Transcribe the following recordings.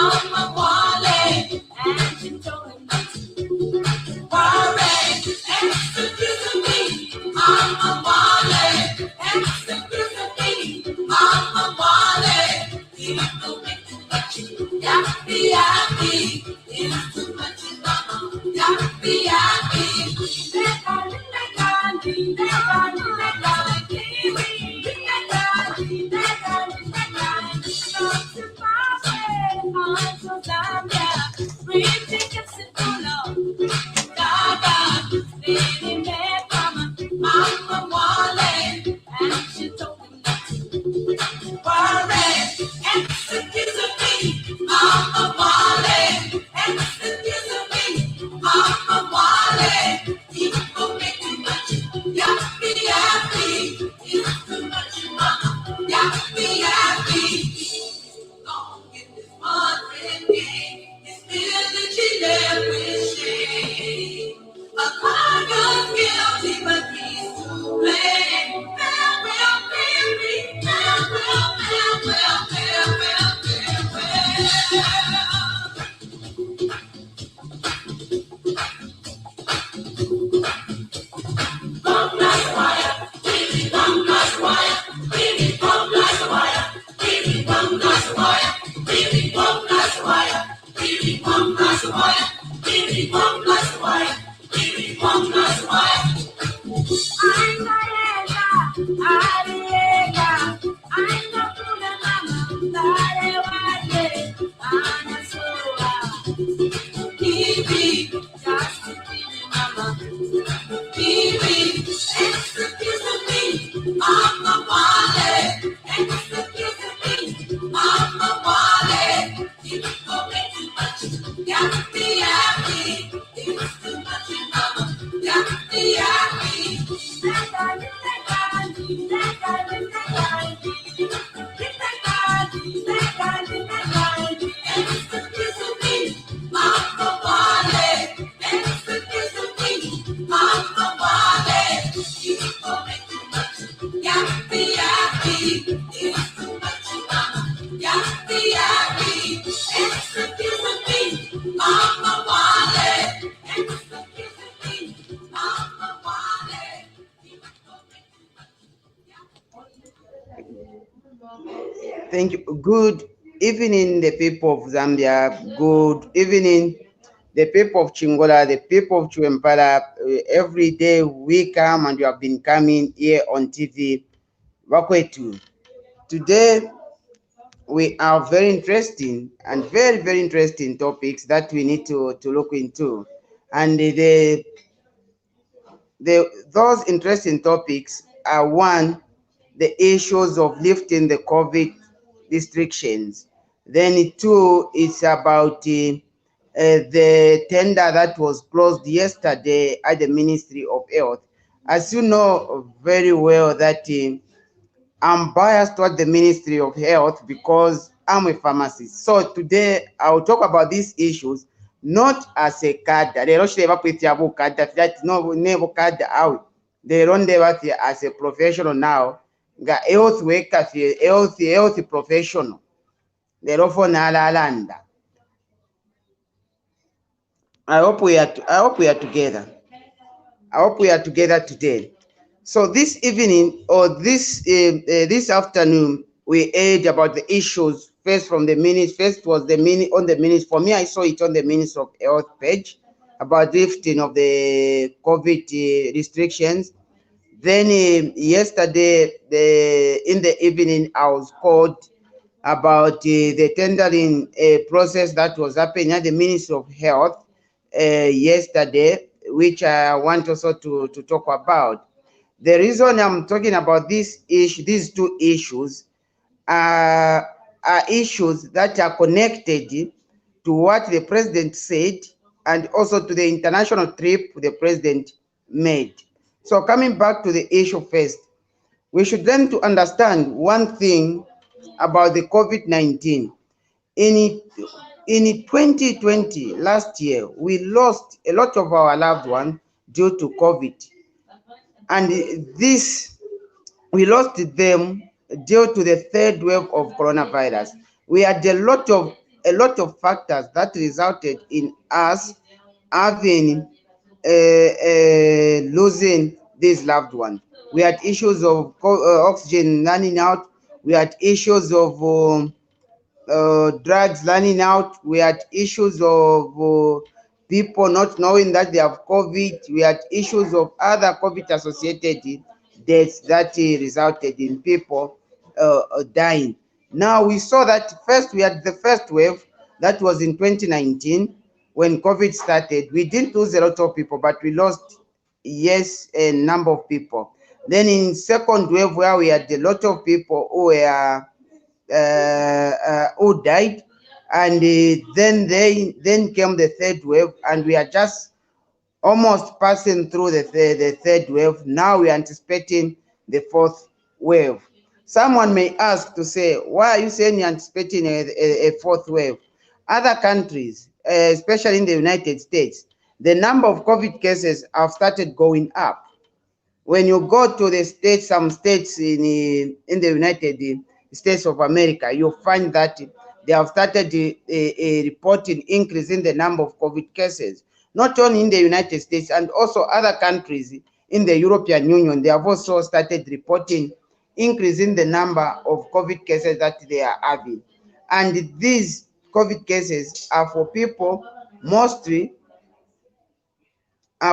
Mama Wale, and she told him not to worry. Excuse me, Mama Wale, excuse me, Mama Wale. People make too much, yappy yappy. It's too much, Mama, yappy yappy. Mama Wale, and she told him not to worry. Excuse me, Mama Wale, excuse me, Mama Wale. People make too much, yappy yappy. It's too much, Mama, yappy yappy. Don't get this one game, it's still every shame. A client's guilty, but he's to blame. Thank you. Good evening, the people of Zambia. Good evening, the people of Chingola, the people of Chuempala. Every day we come and you have been coming here on TV. Wakwetu. Today we are very interesting and very, very interesting topics that we need to look into. And those interesting topics are one, the issues of lifting the COVID restrictions. Then two, it's about the tender that was closed yesterday at the Ministry of Health. As you know very well that I'm biased toward the Ministry of Health because I'm a pharmacist. So today I'll talk about these issues not as a card. They don't share with you card that no never card out. They run there as a professional now. Ga health worker, health professional. They offer Nalanda. I hope we are together. I hope we are together today. So this evening or this afternoon, we heard about the issues first from the minutes. First was the minute on the minutes. For me, I saw it on the Ministry of Health page about lifting of the COVID restrictions. Then yesterday, in the evening, I was called about the tendering process that was happening at the Ministry of Health yesterday, which I want also to talk about. The reason I'm talking about this issue, these two issues, are issues that are connected to what the president said and also to the international trip the president made. So coming back to the issue first, we should learn to understand one thing about the COVID-19. In 2020, last year, we lost a lot of our loved ones due to COVID. And we lost them due to the third wave of coronavirus. We had a lot of a lot of factors that resulted in us having losing these loved ones. We had issues of oxygen running out. We had issues of drugs running out. We had issues of people not knowing that they have COVID. We had issues of other COVID associated deaths that resulted in people dying. Now we saw that first we had the first wave that was in 2019 when COVID started. We didn't lose a lot of people, but we lost, yes, a number of people. Then in second wave, where we had a lot of people who were who died, and then came the third wave, and we are just almost passing through the third wave. Now we are anticipating the fourth wave. Someone may ask to say, why are you saying you're anticipating a fourth wave? Other countries, especially in the United States, the number of COVID cases have started going up. When you go to the states, some states in the United States of America, you'll find that they have started a reporting increase in the number of COVID cases, not only in the United States and also other countries in the European Union. They have also started reporting increase in the number of COVID cases that they are having. And these COVID cases are for people mostly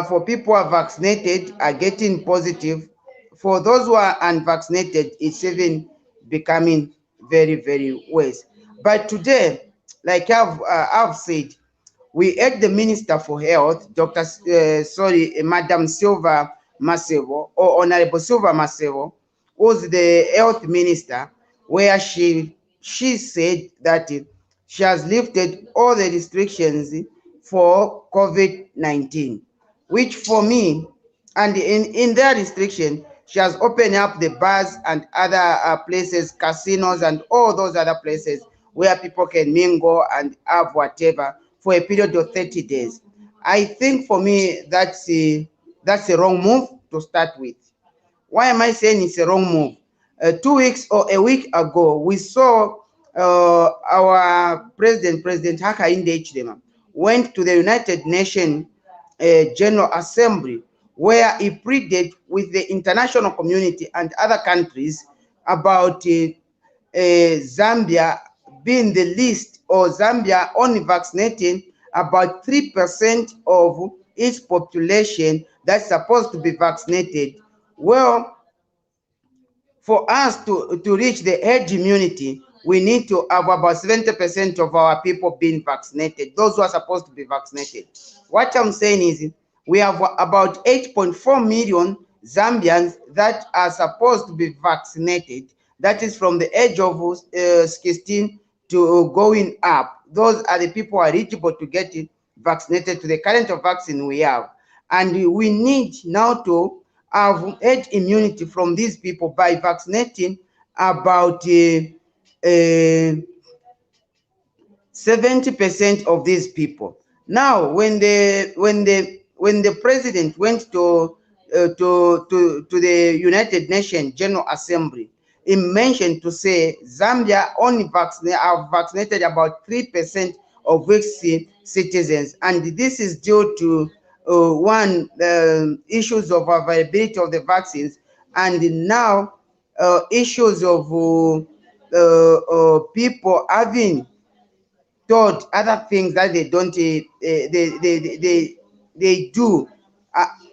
for people who are vaccinated are getting positive. For those who are unvaccinated, it's even becoming very, very worse. But today, like I've said, we had the Minister for Health, Madam Sylvia Masebo, or Honourable Sylvia Masebo, who's the Health Minister, where she said that she has lifted all the restrictions for COVID-19, which for me, and in their restriction, she has opened up the bars and other places, casinos and all those other places where people can mingle and have whatever for a period of 30 days. I think for me, that's a wrong move to start with. Why am I saying it's a wrong move? 2 weeks or a week ago, we saw our President Hakainde Hichilema, went to the United Nations General Assembly, where he pleaded with the international community and other countries about Zambia being the least, or Zambia only vaccinating about 3% of its population that's supposed to be vaccinated. Well, for us to reach the herd immunity, we need to have about 70% of our people being vaccinated, those who are supposed to be vaccinated. What I'm saying is we have about 8.4 million Zambians that are supposed to be vaccinated. That is from the age of 16 to going up. Those are the people eligible to get it vaccinated to the current vaccine we have. And we need now to have herd immunity from these people by vaccinating about 70% of these people. Now, when the president went to the United Nations General Assembly, he mentioned to say Zambia only have vaccinated about 3% of its citizens, and this is due to issues of availability of the vaccines, and now issues of people having told other things that they don't they do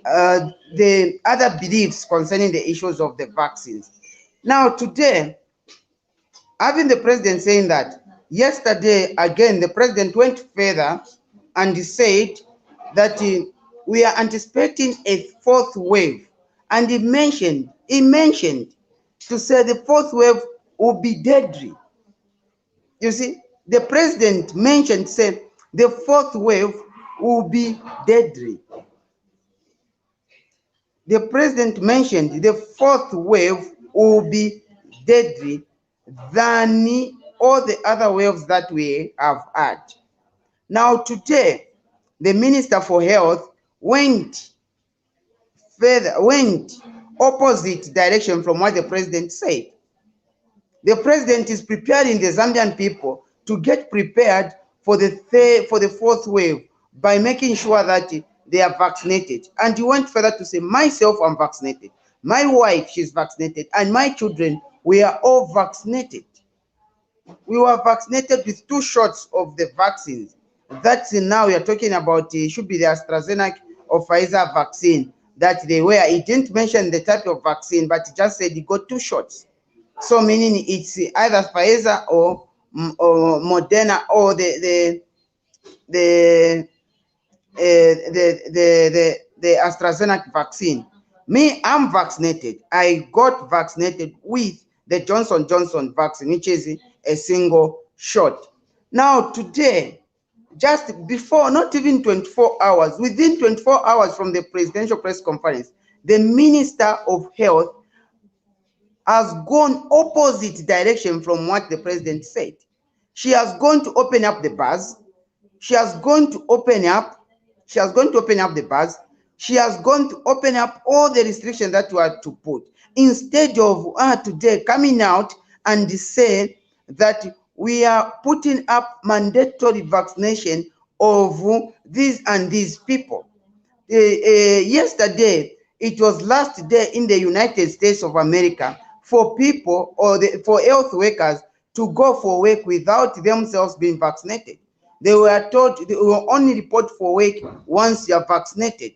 the other beliefs concerning the issues of the vaccines. Now today, having the president saying that, yesterday again the president went further and he said that we are anticipating a fourth wave, and he mentioned to say the fourth wave will be deadly. You see, the president mentioned, said the fourth wave will be deadly. The president mentioned the fourth wave will be deadly than all the other waves that we have had. Now today, the Minister for Health went opposite direction from what the president said. The president is preparing the Zambian people to get prepared for the fourth wave by making sure that they are vaccinated. And he went further to say, myself, I'm vaccinated. My wife, she's vaccinated. And my children, we are all vaccinated. We were vaccinated with 2 shots of the vaccines. That's now we are talking about, should be the AstraZeneca or Pfizer vaccine that they were. He didn't mention the type of vaccine, but he just said he got 2 shots. So meaning it's either Pfizer or Moderna or the the AstraZeneca vaccine. Me, I'm vaccinated. I got vaccinated with the Johnson vaccine, which is a single shot. Now today, just before, not even 24 hours, within 24 hours from the presidential press conference, the Minister of Health has gone opposite direction from what the president said. She has gone to open up the bars. She has gone to open up the bars. She has gone to open up all the restrictions that were to put. Instead of today coming out and say that we are putting up mandatory vaccination of these and these people. Yesterday, it was last day in the United States of America for people or for health workers to go for work without themselves being vaccinated. They were told they will only report for work once you are vaccinated.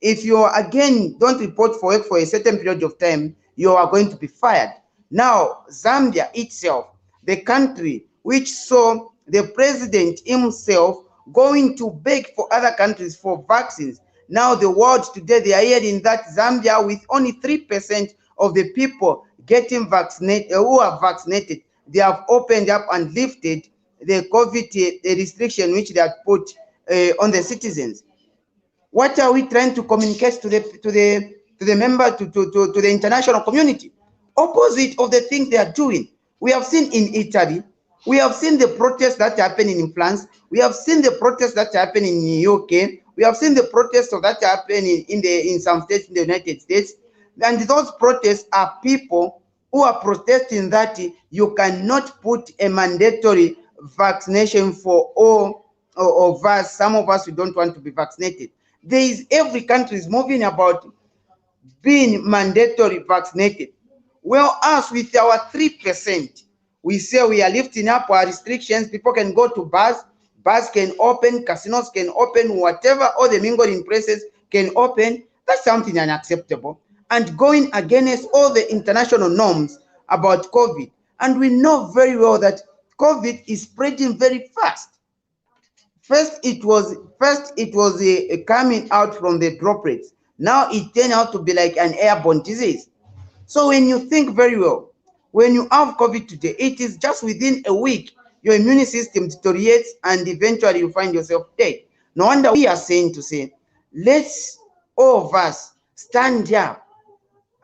If you again don't report for work for a certain period of time, you are going to be fired. Now, Zambia itself, the country which saw the president himself going to beg for other countries for vaccines. Now the world today, they are hearing that Zambia, with only 3% of the people getting vaccinated, who are vaccinated, they have opened up and lifted the COVID restriction which they had put on the citizens. What are we trying to communicate to the member, to the international community? Opposite of the things they are doing. We have seen in Italy, we have seen the protests that are happening in France, we have seen the protests that are happening in the UK, we have seen the protests that are happening in some states in the United States. And those protests are people who are protesting that you cannot put a mandatory vaccination for all of us. Some of us, we don't want to be vaccinated. Every country is moving about being mandatory vaccinated. Well, us with our 3%, we say we are lifting up our restrictions. People can go to bars can open, casinos can open, whatever, all the mingling places can open. That's something unacceptable and going against all the international norms about COVID. And we know very well that COVID is spreading very fast. First, it was coming out from the droplets. Now it turned out to be like an airborne disease. So when you think very well, when you have COVID today, it is just within a week, your immune system deteriorates and eventually you find yourself dead. No wonder we are saying to say, let's all of us stand up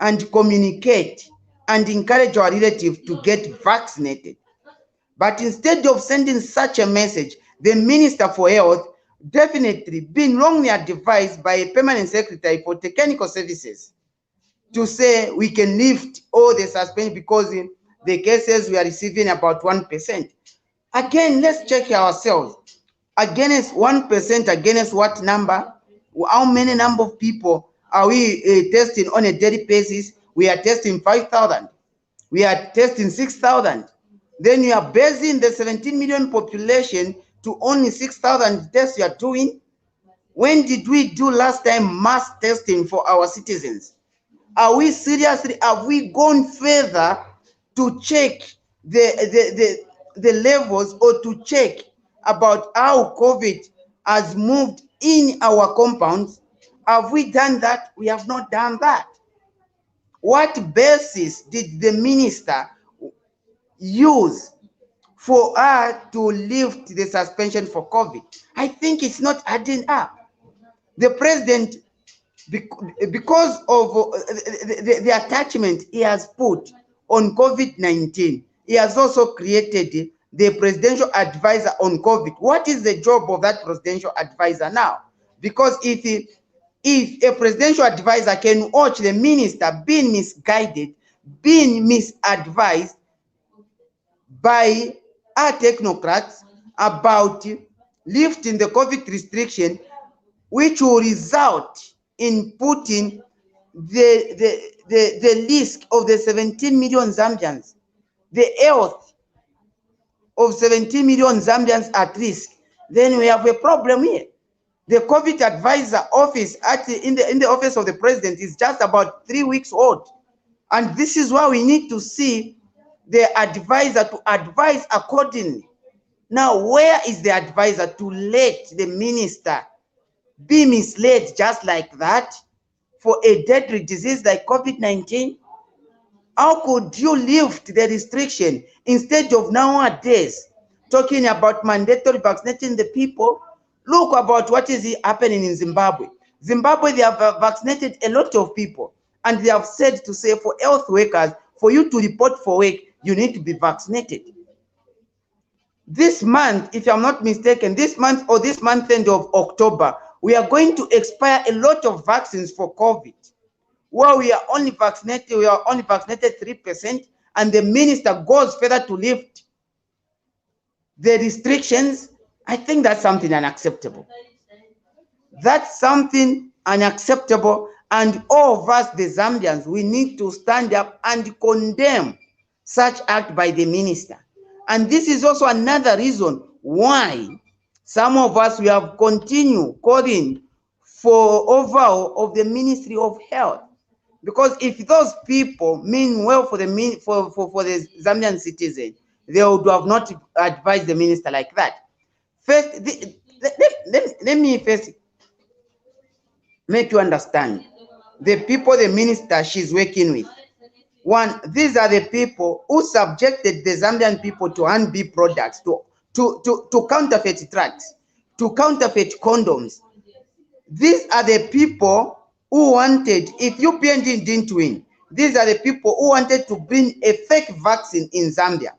and communicate and encourage our relatives to get vaccinated. But instead of sending such a message, the Minister for Health definitely been wrongly advised by a permanent secretary for technical services to say we can lift all the suspension because the cases we are receiving about 1%. Again, let's check ourselves. Against 1%, against what number? How many number of people are we testing on a daily basis? We are testing 5,000. We are testing 6,000. Then you are basing the 17 million population to only 6,000 tests you are doing. When did we do last time mass testing for our citizens? Are we seriously, have we gone further to check the levels or to check about how COVID has moved in our compounds? Have we done that? We have not done that. What basis did the minister use for her to lift the suspension for COVID? I think it's not adding up. The president, because of the attachment he has put on COVID-19, he has also created the presidential advisor on COVID. What is the job of that presidential advisor now? Because if a presidential advisor can watch the minister being misguided, being misadvised by our technocrats about lifting the COVID restriction, which will result in putting the risk of the 17 million Zambians, the health of 17 million Zambians at risk, then we have a problem here. The COVID advisor office in the office of the president is just about 3 weeks old. And this is why we need to see the advisor to advise accordingly. Now, where is the advisor to let the minister be misled just like that for a deadly disease like COVID-19? How could you lift the restriction instead of nowadays talking about mandatory vaccinating the people? Look about what is happening in Zimbabwe. Zimbabwe, they have vaccinated a lot of people, and they have said to say for health workers, for you to report for work, you need to be vaccinated. This month, if I'm not mistaken, this month or this month end of October, we are going to expire a lot of vaccines for COVID. Well, we are only vaccinated 3%, and the minister goes further to lift the restrictions. I think that's something unacceptable. That's something unacceptable, and all of us, the Zambians, we need to stand up and condemn such act by the minister. And this is also another reason why some of us, we have continued calling for overhaul of the Ministry of Health. Because if those people mean well for the Zambian citizen, they would have not advised the minister like that. First, let me first make you understand the people the minister she's working with. One, these are the people who subjected the Zambian people to hand-B products, to counterfeit drugs, to counterfeit condoms. These are the people who wanted, if UPND didn't win, these are the people who wanted to bring a fake vaccine in Zambia.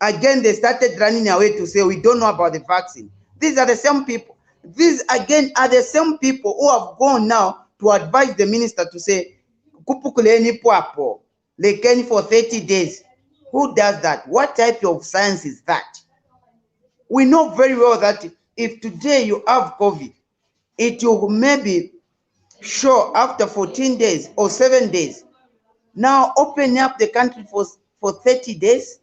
Again, they started running away to say, we don't know about the vaccine. These are the same people. These, again, are the same people who have gone now to advise the minister to say, kupukuleni pwapo, lekeni for 30 days. Who does that? What type of science is that? We know very well that if today you have COVID, it will maybe show after 14 days or 7 days. Now open up the country for 30 days,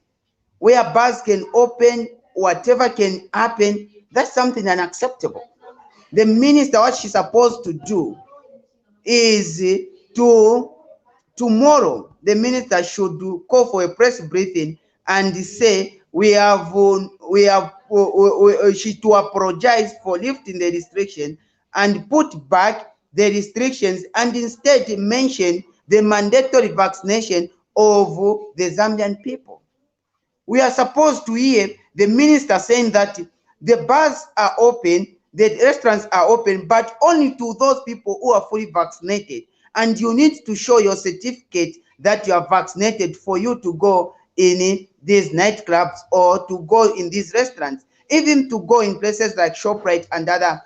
where bars can open, whatever can happen. That's something unacceptable. The minister, what she's supposed to do is tomorrow, the minister should call for a press briefing and say she to apologize for lifting the restriction and put back the restrictions, and instead mention the mandatory vaccination of the Zambian people. We are supposed to hear the minister saying that the bars are open, the restaurants are open, but only to those people who are fully vaccinated. And you need to show your certificate that you are vaccinated for you to go in these nightclubs or to go in these restaurants, even to go in places like ShopRite and other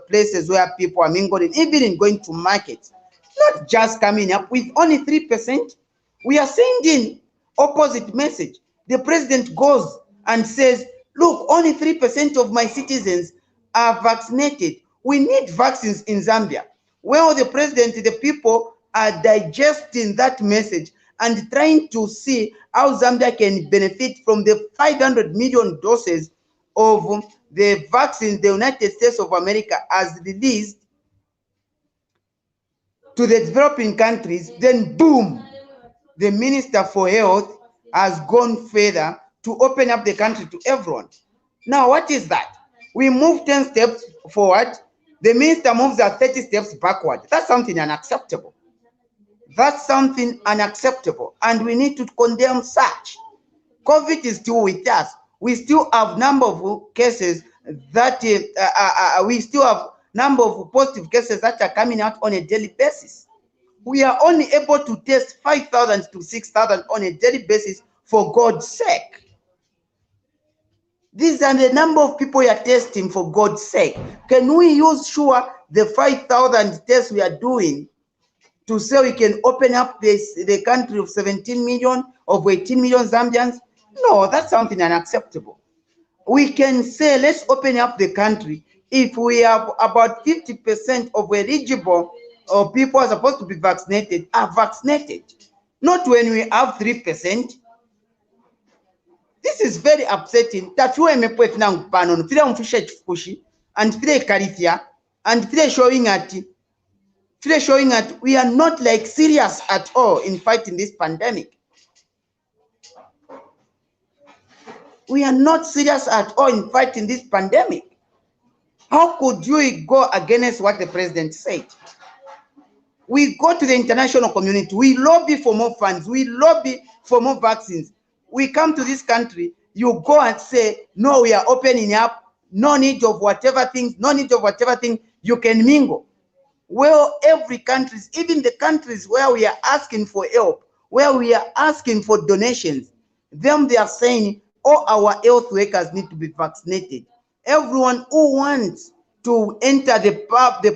places where people are mingling, even in going to markets. Not just coming up with only 3%. We are sending opposite message. The president goes and says, look, only 3% of my citizens are vaccinated. We need vaccines in Zambia. Well, the president, the people are digesting that message and trying to see how Zambia can benefit from the 500 million doses of the vaccine the United States of America has released to the developing countries. Then boom, the Minister for Health has gone further to open up the country to everyone. Now, what is that? We move 10 steps forward, the minister moves at 30 steps backward. That's something unacceptable. That's something unacceptable, and we need to condemn such. COVID is still with us. We still have number of cases that we still have number of positive cases that are coming out on a daily basis. We are only able to test 5,000 to 6,000 on a daily basis, for God's sake. These are the number of people we are testing, for God's sake. Can we use the 5,000 tests we are doing to say we can open up the country of 17 million, of 18 million Zambians? No, that's something unacceptable. we can say let's open up the country if we have about 50% of eligible or people are supposed to be vaccinated are vaccinated, not when we have 3%. This is very upsetting. That we may put now banon, feel unfished fushi, and feel carithia, and feel showing that we are not like serious at all in fighting this pandemic. We are not serious at all in fighting this pandemic. How could you go against what the president said? We go to the international community, we lobby for more funds, we lobby for more vaccines. We come to this country, you go and say, no, we are opening up, no need of whatever things, you can mingle. Well, every country, even the countries where we are asking for help, where we are asking for donations, them they are saying all our health workers need to be vaccinated. Everyone who wants to enter the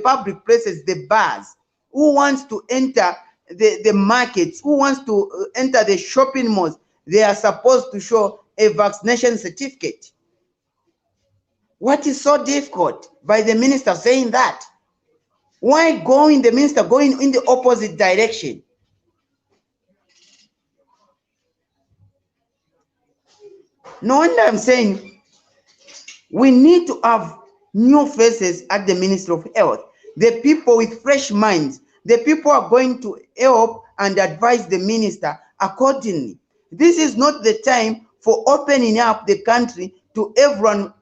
public places, the bars, who wants to enter the markets, who wants to enter the shopping malls, they are supposed to show a vaccination certificate. What is so difficult by the minister saying that? Why the minister going in the opposite direction? No wonder I'm saying we need to have new faces at the Ministry of Health, the people with fresh minds, the people are going to help and advise the minister accordingly. This is not the time for opening up the country to everyone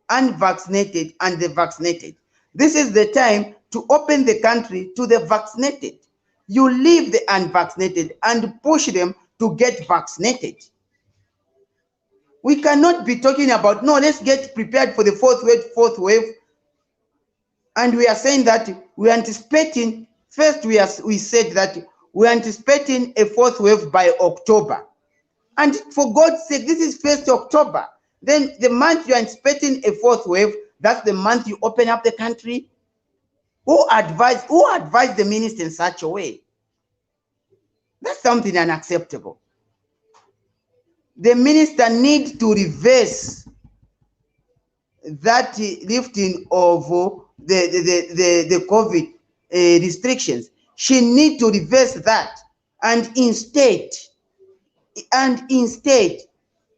unvaccinated and the vaccinated. This is the time to open the country to the vaccinated. You leave the unvaccinated and push them to get vaccinated. We cannot be talking about, no, let's get prepared for the fourth wave. And we are saying that we are anticipating, first we said that we are anticipating a fourth wave by October. And for God's sake, this is 1st October. Then the month you are anticipating a fourth wave, that's the month you open up the country. Who advised the minister in such a way? That's something unacceptable. The minister needs to reverse that lifting of the COVID restrictions. She needs to reverse that and instead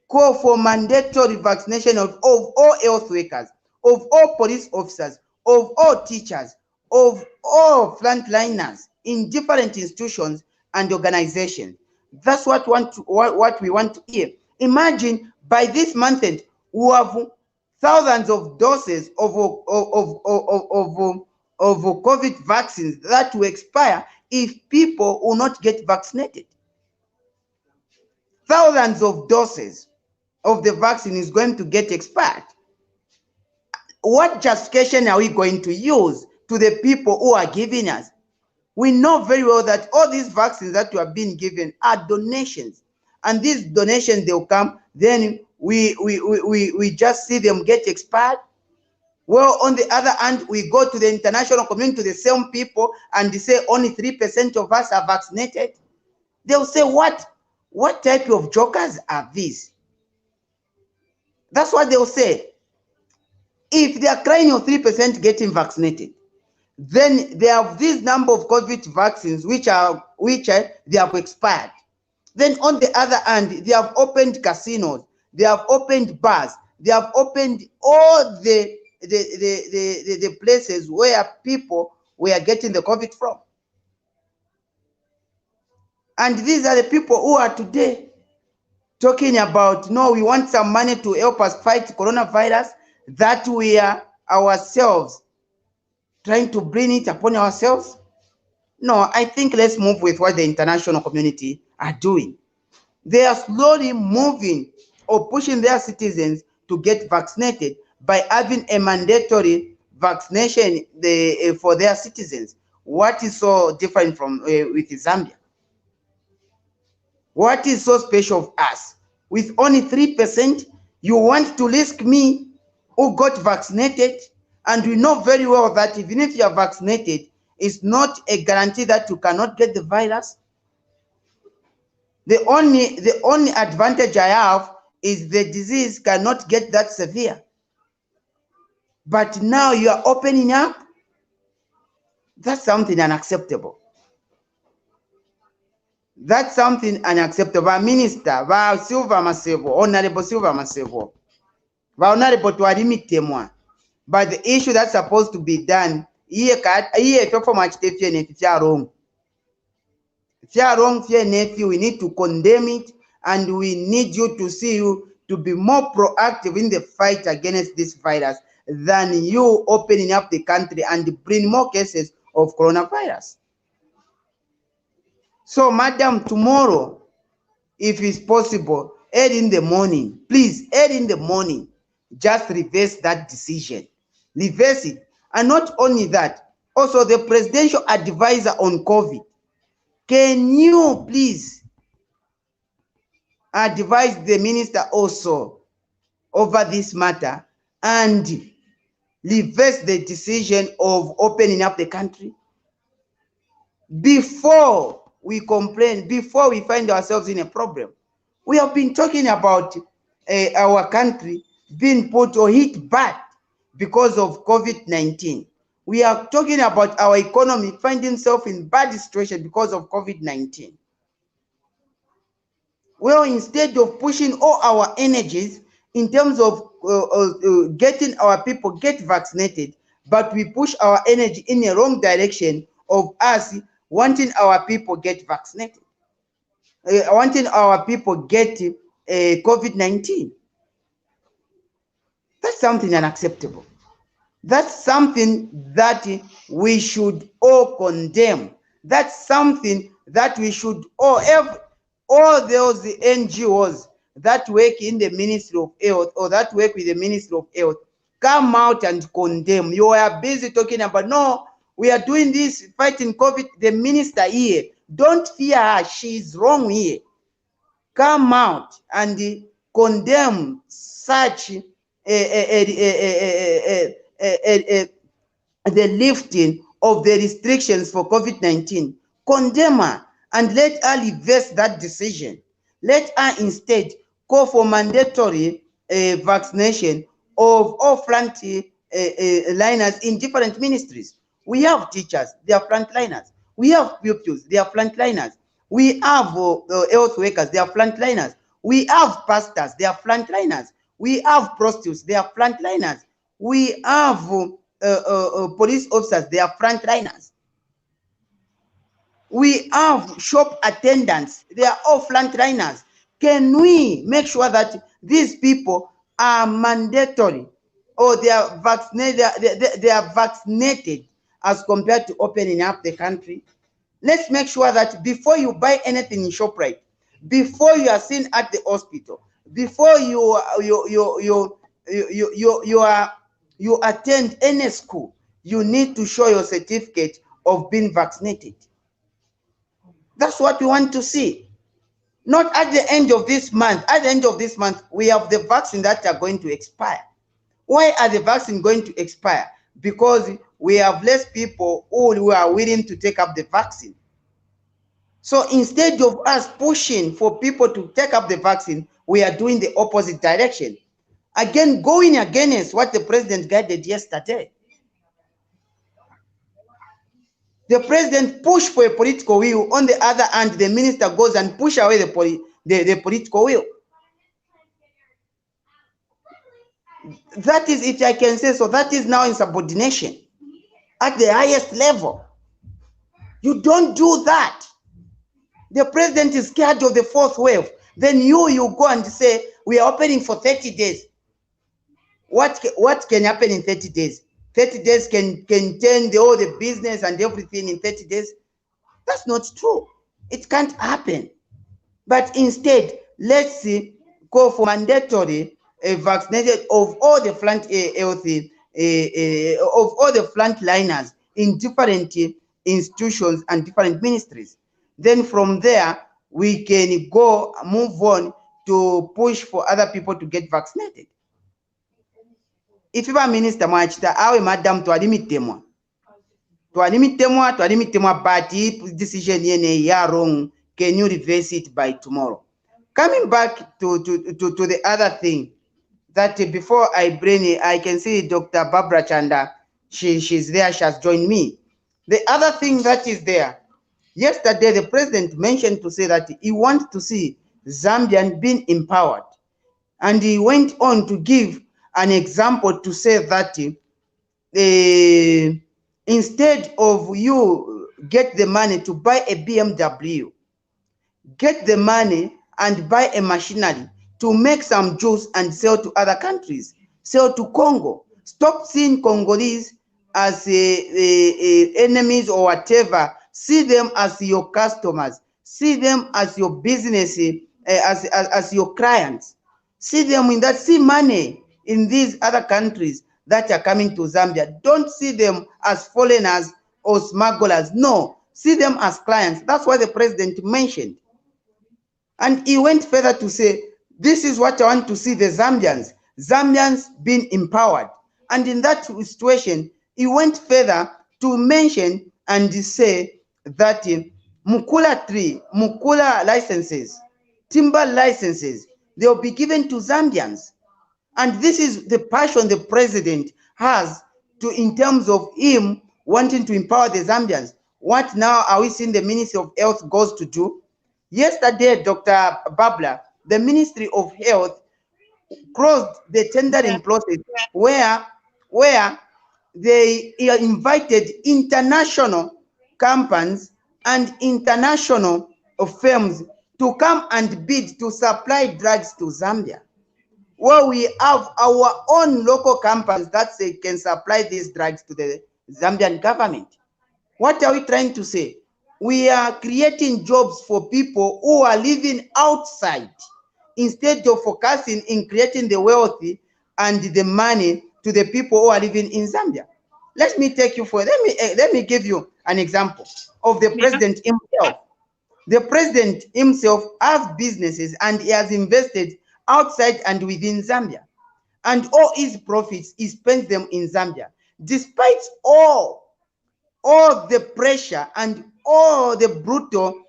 call for mandatory vaccination of all health workers, of all police officers, of all teachers, of all frontliners in different institutions and organizations. That's what we want to hear. Imagine by this month end, we have thousands of doses of COVID vaccines that will expire if people will not get vaccinated. Thousands of doses of the vaccine is going to get expired. What justification are we going to use to the people who are giving us? We know very well that all these vaccines that we are being given are donations, and these donations, they'll come, then we just see them get expired. Well, on the other hand, we go to the international community, to the same people, and they say only 3% of us are vaccinated. They'll say, what type of jokers are these? That's what they'll say. If they are crying on 3% getting vaccinated, then they have this number of COVID vaccines which they have expired. Then on the other hand, they have opened casinos, they have opened bars, they have opened all the places where people were getting the COVID from. And these are the people who are today talking about, no, we want some money to help us fight coronavirus, that we are ourselves trying to bring it upon ourselves. No, I think let's move with what the international community are doing. They are slowly moving or pushing their citizens to get vaccinated by having a mandatory vaccination for their citizens. What is so different from with Zambia? What is so special of us? With only 3%, you want to risk me who got vaccinated? And we know very well that even if you are vaccinated, it's not a guarantee that you cannot get the virus. The only advantage I have is the disease cannot get that severe. But now you are opening up. That's something unacceptable. That's something unacceptable. Our minister, Sylvia Masebo, Honourable Sylvia Masebo, Honourable Twalimitemwa. But the issue that's supposed to be done, here for much if you are wrong. If you are wrong, nephew, we need to condemn it, and we need you to see you to be more proactive in the fight against this virus than you opening up the country and bring more cases of coronavirus. So, madam, tomorrow, if it's possible, 8 in the morning, please, 8 in the morning, just reverse that decision. Reverse it. And not only that, also the presidential advisor on COVID, can you please advise the minister also over this matter and reverse the decision of opening up the country? Before we complain, before we find ourselves in a problem. We have been talking about our country being put or hit bad because of COVID-19. We are talking about our economy finding itself in bad situation because of COVID-19. Well, instead of pushing all our energies in terms of getting our people get vaccinated, but we push our energy in a wrong direction of us wanting our people get vaccinated, wanting our people get COVID-19. That's something unacceptable. That's something that we should all condemn. That's something that we should all have, all those NGOs that work in the Ministry of Health or that work with the Ministry of Health, come out and condemn. You are busy talking about, no, we are doing this, fighting COVID. The minister here, don't fear her, she's wrong here. Come out and condemn such the lifting of the restrictions for COVID-19. Condemn her and let her reverse that decision. Let her instead call for mandatory vaccination of all front liners in different ministries. We have teachers, they are frontliners. We have pupils, they are frontliners. We have health workers, they are frontliners. We have pastors, they are frontliners. We have prostitutes, they are frontliners. We have police officers, they are frontliners. We have shop attendants, they are all frontliners. Can we make sure that these people are mandatory or they are vaccinated, they are vaccinated as compared to opening up the country? Let's make sure that before you buy anything in ShopRite, before you are seen at the hospital, before you attend any school, you need to show your certificate of being vaccinated. That's what we want to see. Not at the end of this month. At the end of this month, we have the vaccine that are going to expire. Why are the vaccine going to expire? Because we have less people who are willing to take up the vaccine. So instead of us pushing for people to take up the vaccine, we are doing the opposite direction. Again, going against what the president guided yesterday. The president pushed for a political will. On the other hand, the minister goes and pushes away the political will. That is it, I can say. So that is now insubordination at the highest level. You don't do that. The president is scared of the fourth wave. Then you go and say, we are opening for 30 days. What can happen in 30 days? 30 days can turn all the business and everything in 30 days. That's not true. It can't happen. But instead, let's go for mandatory vaccination of all the front of all the frontliners in different institutions and different ministries. Then from there, we can go move on to push for other people to get vaccinated. If you are minister mwachita awe madam twalimitemwa but if decision yene ya wrong, can you reverse it by tomorrow? Coming back to the other thing, that before I bring it, I can see Dr. Barbara Chanda. She's there. She has joined me. The other thing that is there, yesterday the president mentioned to say that he wants to see Zambian being empowered, and he went on to give an example to say that instead of you get the money to buy a BMW, get the money and buy a machinery to make some juice and sell to other countries, sell to Congo. Stop seeing Congolese as enemies or whatever. See them as your customers. See them as your business, as your clients. See them in that. See money in these other countries that are coming to Zambia. Don't see them as foreigners or smugglers. No, see them as clients. That's what the president mentioned. And he went further to say, this is what I want to see the Zambians being empowered. And in that situation, he went further to mention and say that Mukula licenses, timber licenses, they'll be given to Zambians. And this is the passion the president has to, in terms of him wanting to empower the Zambians. What now are we seeing the Ministry of Health goes to do? Yesterday, Dr. Babla, the Ministry of Health closed the tendering process where they invited international companies and international firms to come and bid to supply drugs to Zambia. Well, we have our own local companies that say can supply these drugs to the Zambian government. What are we trying to say? We are creating jobs for people who are living outside instead of focusing in creating the wealthy and the money to the people who are living in Zambia. Let me give you an example of the president himself. The president himself has businesses and he has invested outside and within Zambia. And all his profits, he spends them in Zambia. Despite all the pressure and all the brutal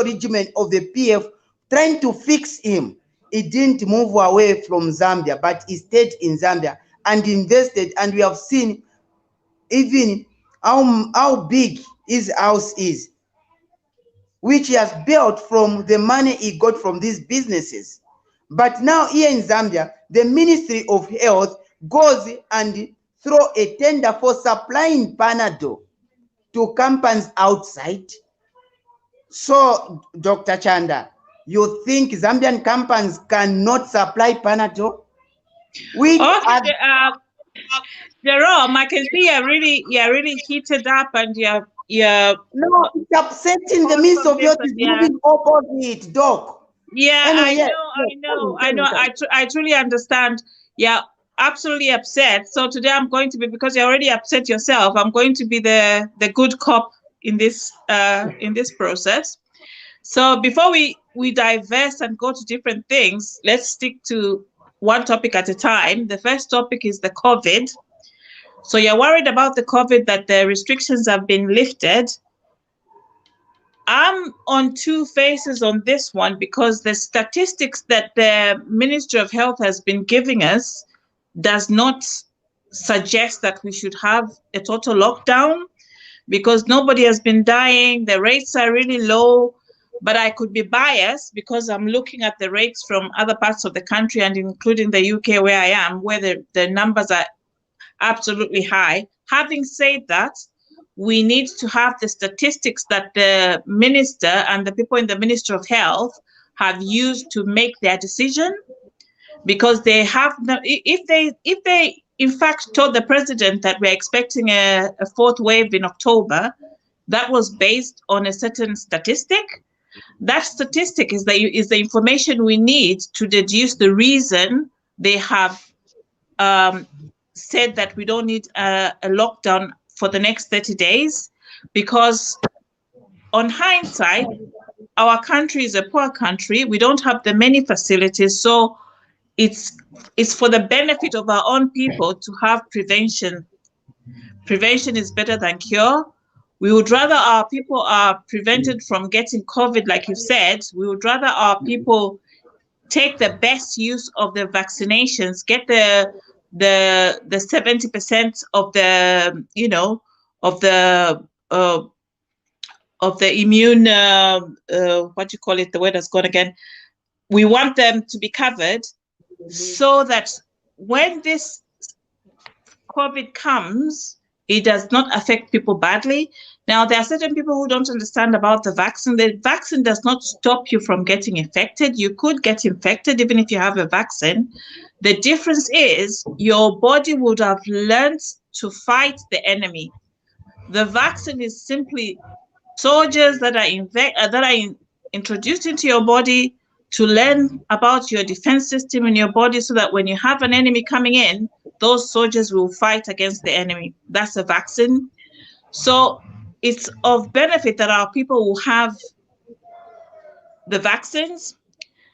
regime of the PF trying to fix him, he didn't move away from Zambia, but he stayed in Zambia and invested. And we have seen even how big his house is, which he has built from the money he got from these businesses. But now here in Zambia, the Ministry of Health goes and throw a tender for supplying Panadol to companies outside. So, Dr. Chanda, you think Zambian companies cannot supply Panadol? Jerome, I can see you're really heated up, and you're no, it's upsetting. The Ministry of Health is moving opposite, Doc. Yeah, anyway, I know. I truly understand. Yeah, absolutely upset. So today I'm going to be, because you're already upset yourself, I'm going to be the good cop in this process. So before we divest and go to different things, let's stick to one topic at a time. The first topic is the COVID. So you're worried about the COVID, that the restrictions have been lifted. I'm on two faces on this one, because the statistics that the Ministry of Health has been giving us does not suggest that we should have a total lockdown, because nobody has been dying. The rates are really low, but I could be biased because I'm looking at the rates from other parts of the country, and including the UK where I am, where the numbers are absolutely high. Having said that, we need to have the statistics that the minister and the people in the Ministry of Health have used to make their decision, because they have no, if they in fact told the president that we're expecting a fourth wave in October, that was based on a certain statistic. That statistic is the information we need to deduce the reason they have said that we don't need a lockdown for the next 30 days, because on hindsight, our country is a poor country. We don't have the many facilities. So it's for the benefit of our own people to have prevention. Prevention is better than cure. We would rather our people are prevented from getting COVID, like you said. We would rather our people take the best use of the vaccinations, get the 70% of the, you know, of the immune, what you call it, the word has gone again. We want them to be covered so that when this COVID comes, it does not affect people badly. Now, there are certain people who don't understand about the vaccine. The vaccine does not stop you from getting infected. You could get infected even if you have a vaccine. The difference is your body would have learned to fight the enemy. The vaccine is simply soldiers that are introduced into your body to learn about your defense system in your body, so that when you have an enemy coming in, those soldiers will fight against the enemy. That's a vaccine. So it's of benefit that our people will have the vaccines.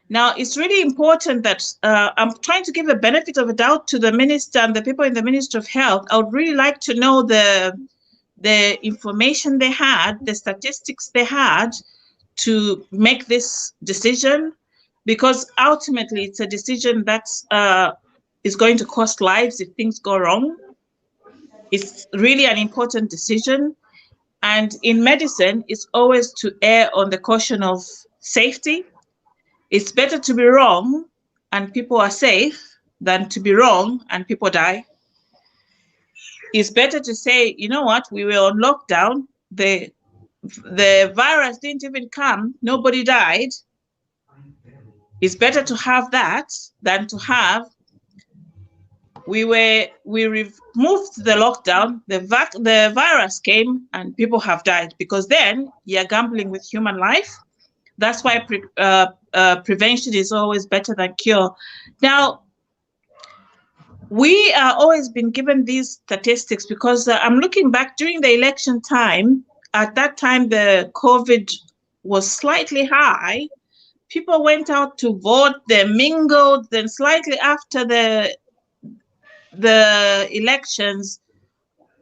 Now, it's really important that I'm trying to give a benefit of a doubt to the minister and the people in the Ministry of Health. I would really like to know the information they had, the statistics they had to make this decision, because ultimately it's a decision that is going to cost lives if things go wrong. It's really an important decision. And in medicine, it's always to err on the caution of safety. It's better to be wrong and people are safe than to be wrong and people die. It's better to say, you know what, we were on lockdown, the virus didn't even come, nobody died. It's better to have that than to have, we removed the lockdown, the virus came and people have died, because then you're gambling with human life. That's why prevention is always better than cure. Now, we are always been given these statistics because I'm looking back during the election time. At that time, the COVID was slightly high. People went out to vote, they mingled. Then slightly after the elections,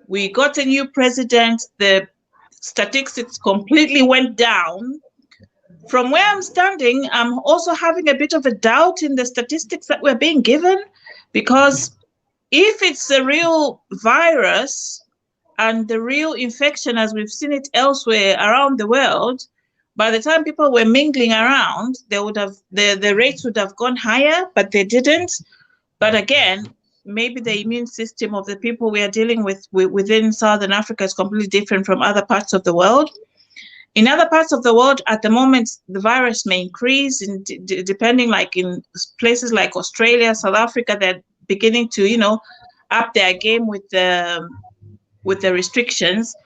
we got a new president. The statistics completely went down. From where I'm standing, I'm also having a bit of a doubt in the statistics that we're being given, because if it's a real virus and the real infection as we've seen it elsewhere around the world, by the time people were mingling around, they would have the rates would have gone higher, but they didn't. But again, maybe the immune system of the people we are dealing with within Southern Africa is completely different from other parts of the world. In other parts of the world, at the moment, the virus may increase, depending, like in places like Australia, South Africa, they're beginning to, you know, up their game with the restrictions.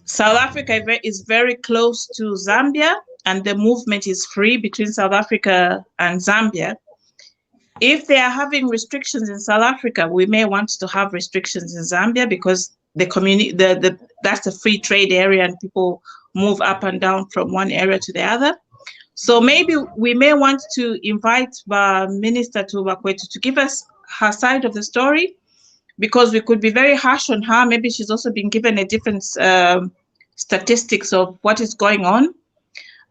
South Africa is very close to Zambia, and the movement is free between South Africa and Zambia. If they are having restrictions in South Africa, we may want to have restrictions in Zambia, because the community, that's a free trade area, and people move up and down from one area to the other. So maybe we may want to invite Minister Tubakwetu to give us her side of the story, because we could be very harsh on her. Maybe she's also been given a different statistics of what is going on.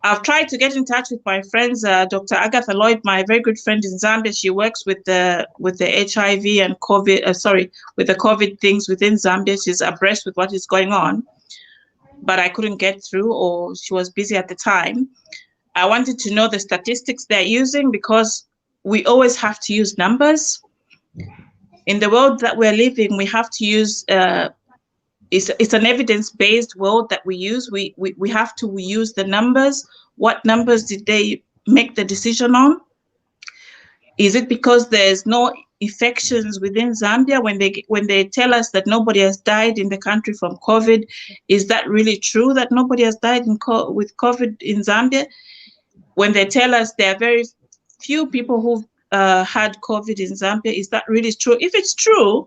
I've tried to get in touch with my friends, Dr. Agatha Lloyd, my very good friend in Zambia. She works with the HIV and COVID, with the COVID things within Zambia. She's abreast with what is going on, but I couldn't get through, or she was busy at the time. I wanted to know the statistics they're using, because we always have to use numbers. In the world that we're living, we have to use, it's an evidence-based world that we use. We have to use the numbers. What numbers did they make the decision on? Is it because there's no infections within Zambia? When they tell us that nobody has died in the country from COVID, is that really true that nobody has died with COVID in Zambia? When they tell us there are very few people who've had COVID in Zambia, is that really true? If it's true,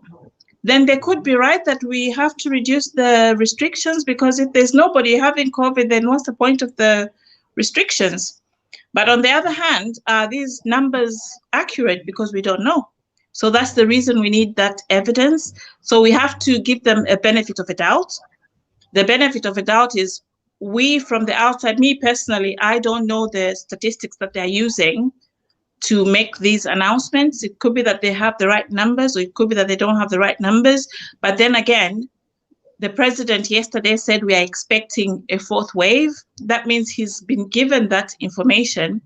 then they could be right that we have to reduce the restrictions, because if there's nobody having COVID, then what's the point of the restrictions? But on the other hand, are these numbers accurate? Because we don't know. So that's the reason we need that evidence. So we have to give them a benefit of a doubt. the benefit of a doubt is we from the outside, me personally, I don't know the statistics that they're using to make these announcements. It could be that they have the right numbers, or it could be that they don't have the right numbers. But then again, the president yesterday said we are expecting a fourth wave. That means he's been given that information.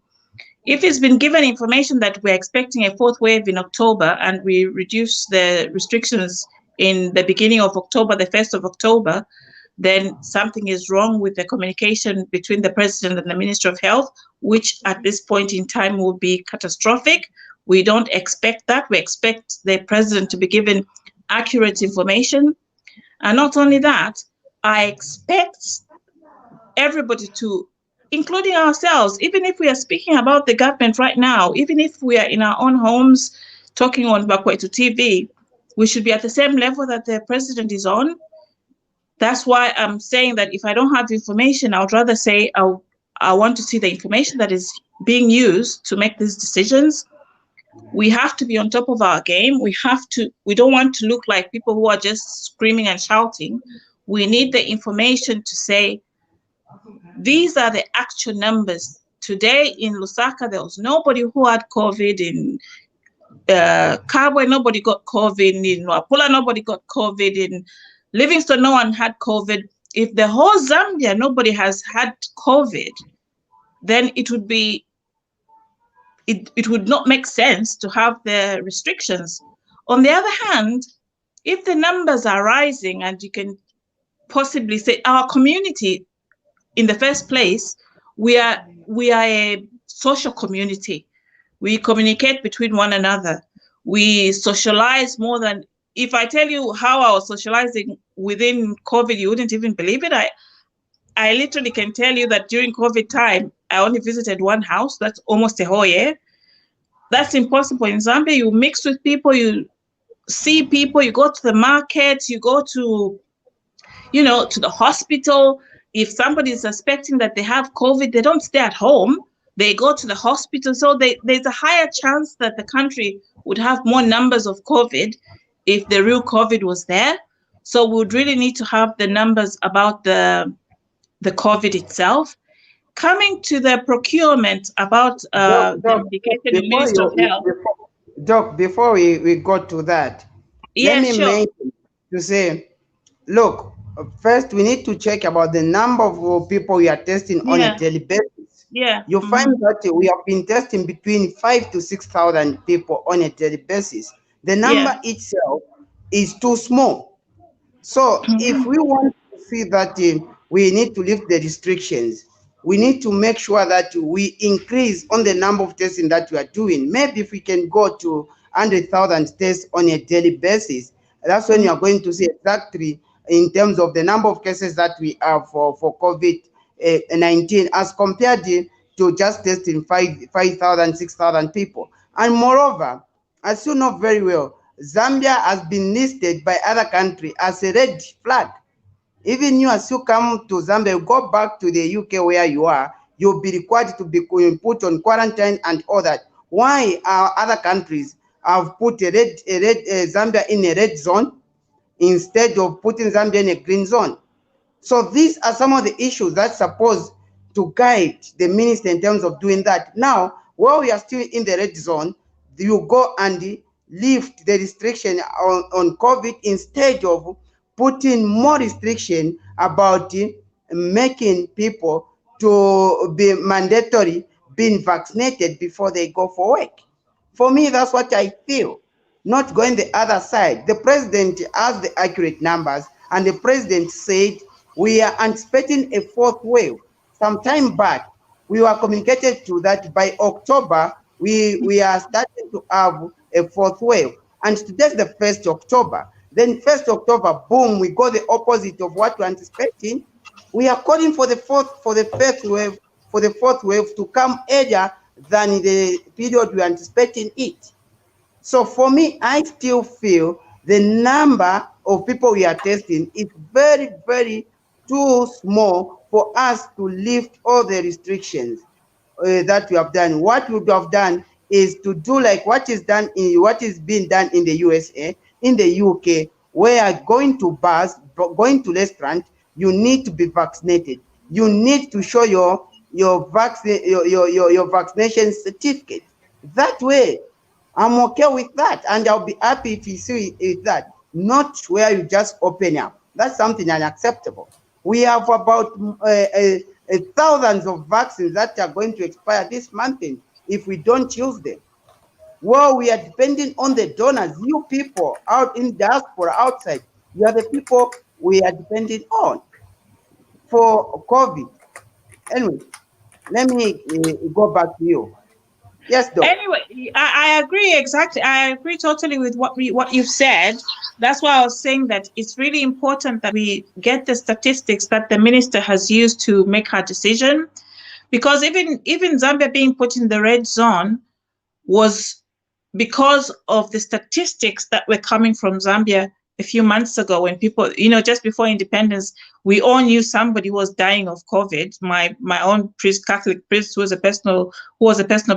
If he's been given information that we're expecting a fourth wave in October, and we reduce the restrictions in the beginning of October, the 1st of October, then something is wrong with the communication between the president and the Minister of Health, which at this point in time will be catastrophic. We don't expect that. We expect the president to be given accurate information. And not only that, I expect everybody to, including ourselves, even if we are speaking about the government right now, even if we are in our own homes talking on Bakwetu TV, we should be at the same level that the president is on. That's why I'm saying that if I don't have information, I would rather say I want to see the information that is being used to make these decisions. We have to be on top of our game. We don't want to look like people who are just screaming and shouting. We need the information to say, these are the actual numbers. Today in Lusaka, there was nobody who had COVID. In Kabwe, nobody got COVID. In Wapula, nobody got COVID. In Livingston, no one had COVID. If the whole Zambia, nobody has had COVID, then it would be, it would not make sense to have the restrictions. On the other hand, if the numbers are rising, and you can possibly say our community, in the first place, we are a social community. We communicate between one another. We socialize more than, if I tell you how I was socializing within COVID, you wouldn't even believe it. I literally can tell you that during COVID time, I only visited one house. That's almost a whole year. That's impossible in Zambia. You mix with people, you see people, you go to the market, you go to, to the hospital. If somebody is suspecting that they have COVID, they don't stay at home. They go to the hospital. So there's a higher chance that the country would have more numbers of COVID if the real COVID was there. So we would really need to have the numbers about the COVID itself. Coming to the procurement about the indicated Minister of Health. Doc, before we go to that, let me mention to say, look, first we need to check about the number of people we are testing on a daily basis. Yeah. You find that we have been testing between 5,000 to 6,000 people on a daily basis. The number itself is too small. So if we want to see that we need to lift the restrictions, we need to make sure that we increase on the number of testing that we are doing. Maybe if we can go to 100,000 tests on a daily basis, that's when you are going to see exactly in terms of the number of cases that we have for COVID-19 as compared to just testing 5,000, 6,000 people. And moreover, as you know very well, Zambia has been listed by other countries as a red flag. Even you, as you come to Zambia, you go back to the UK where you are, you'll be required to be put on quarantine and all that. Why are other countries have put Zambia in a red zone instead of putting Zambia in a green zone? So these are some of the issues that's supposed to guide the minister in terms of doing that. Now, while we are still in the red zone, you go and lift the restriction on COVID instead of putting more restriction about making people to be mandatory being vaccinated before they go for work. For me, that's what I feel, not going the other side. The president has the accurate numbers, and the president said we are anticipating a fourth wave. Some time back, we were communicated to that by October, we are starting to have a fourth wave. And today's the 1st October. Then 1st October, boom, we go the opposite of what we're anticipating. We are calling for the fourth wave to come earlier than the period we're anticipating it. So for me, I still feel the number of people we are testing is very, very too small for us to lift all the restrictions that we have done. What we would have done is to do like what is being done in the USA, in the UK, where going to bars, going to restaurants, you need to be vaccinated. You need to show your vaccination certificate. That way, I'm okay with that, and I'll be happy if you see it that. Not where you just open up. That's something unacceptable. We have about thousands of vaccines that are going to expire this month if we don't use them. Well, we are depending on the donors. You people out in diaspora outside, you are the people we are depending on for COVID. Anyway, let me go back to you. Yes, Doc. Anyway, I agree exactly. I agree totally with what you've said. That's why I was saying that it's really important that we get the statistics that the minister has used to make her decision, because even Zambia being put in the red zone was because of the statistics that were coming from Zambia a few months ago, when people, just before independence, we all knew somebody who was dying of COVID. My own priest, Catholic priest, who was a personal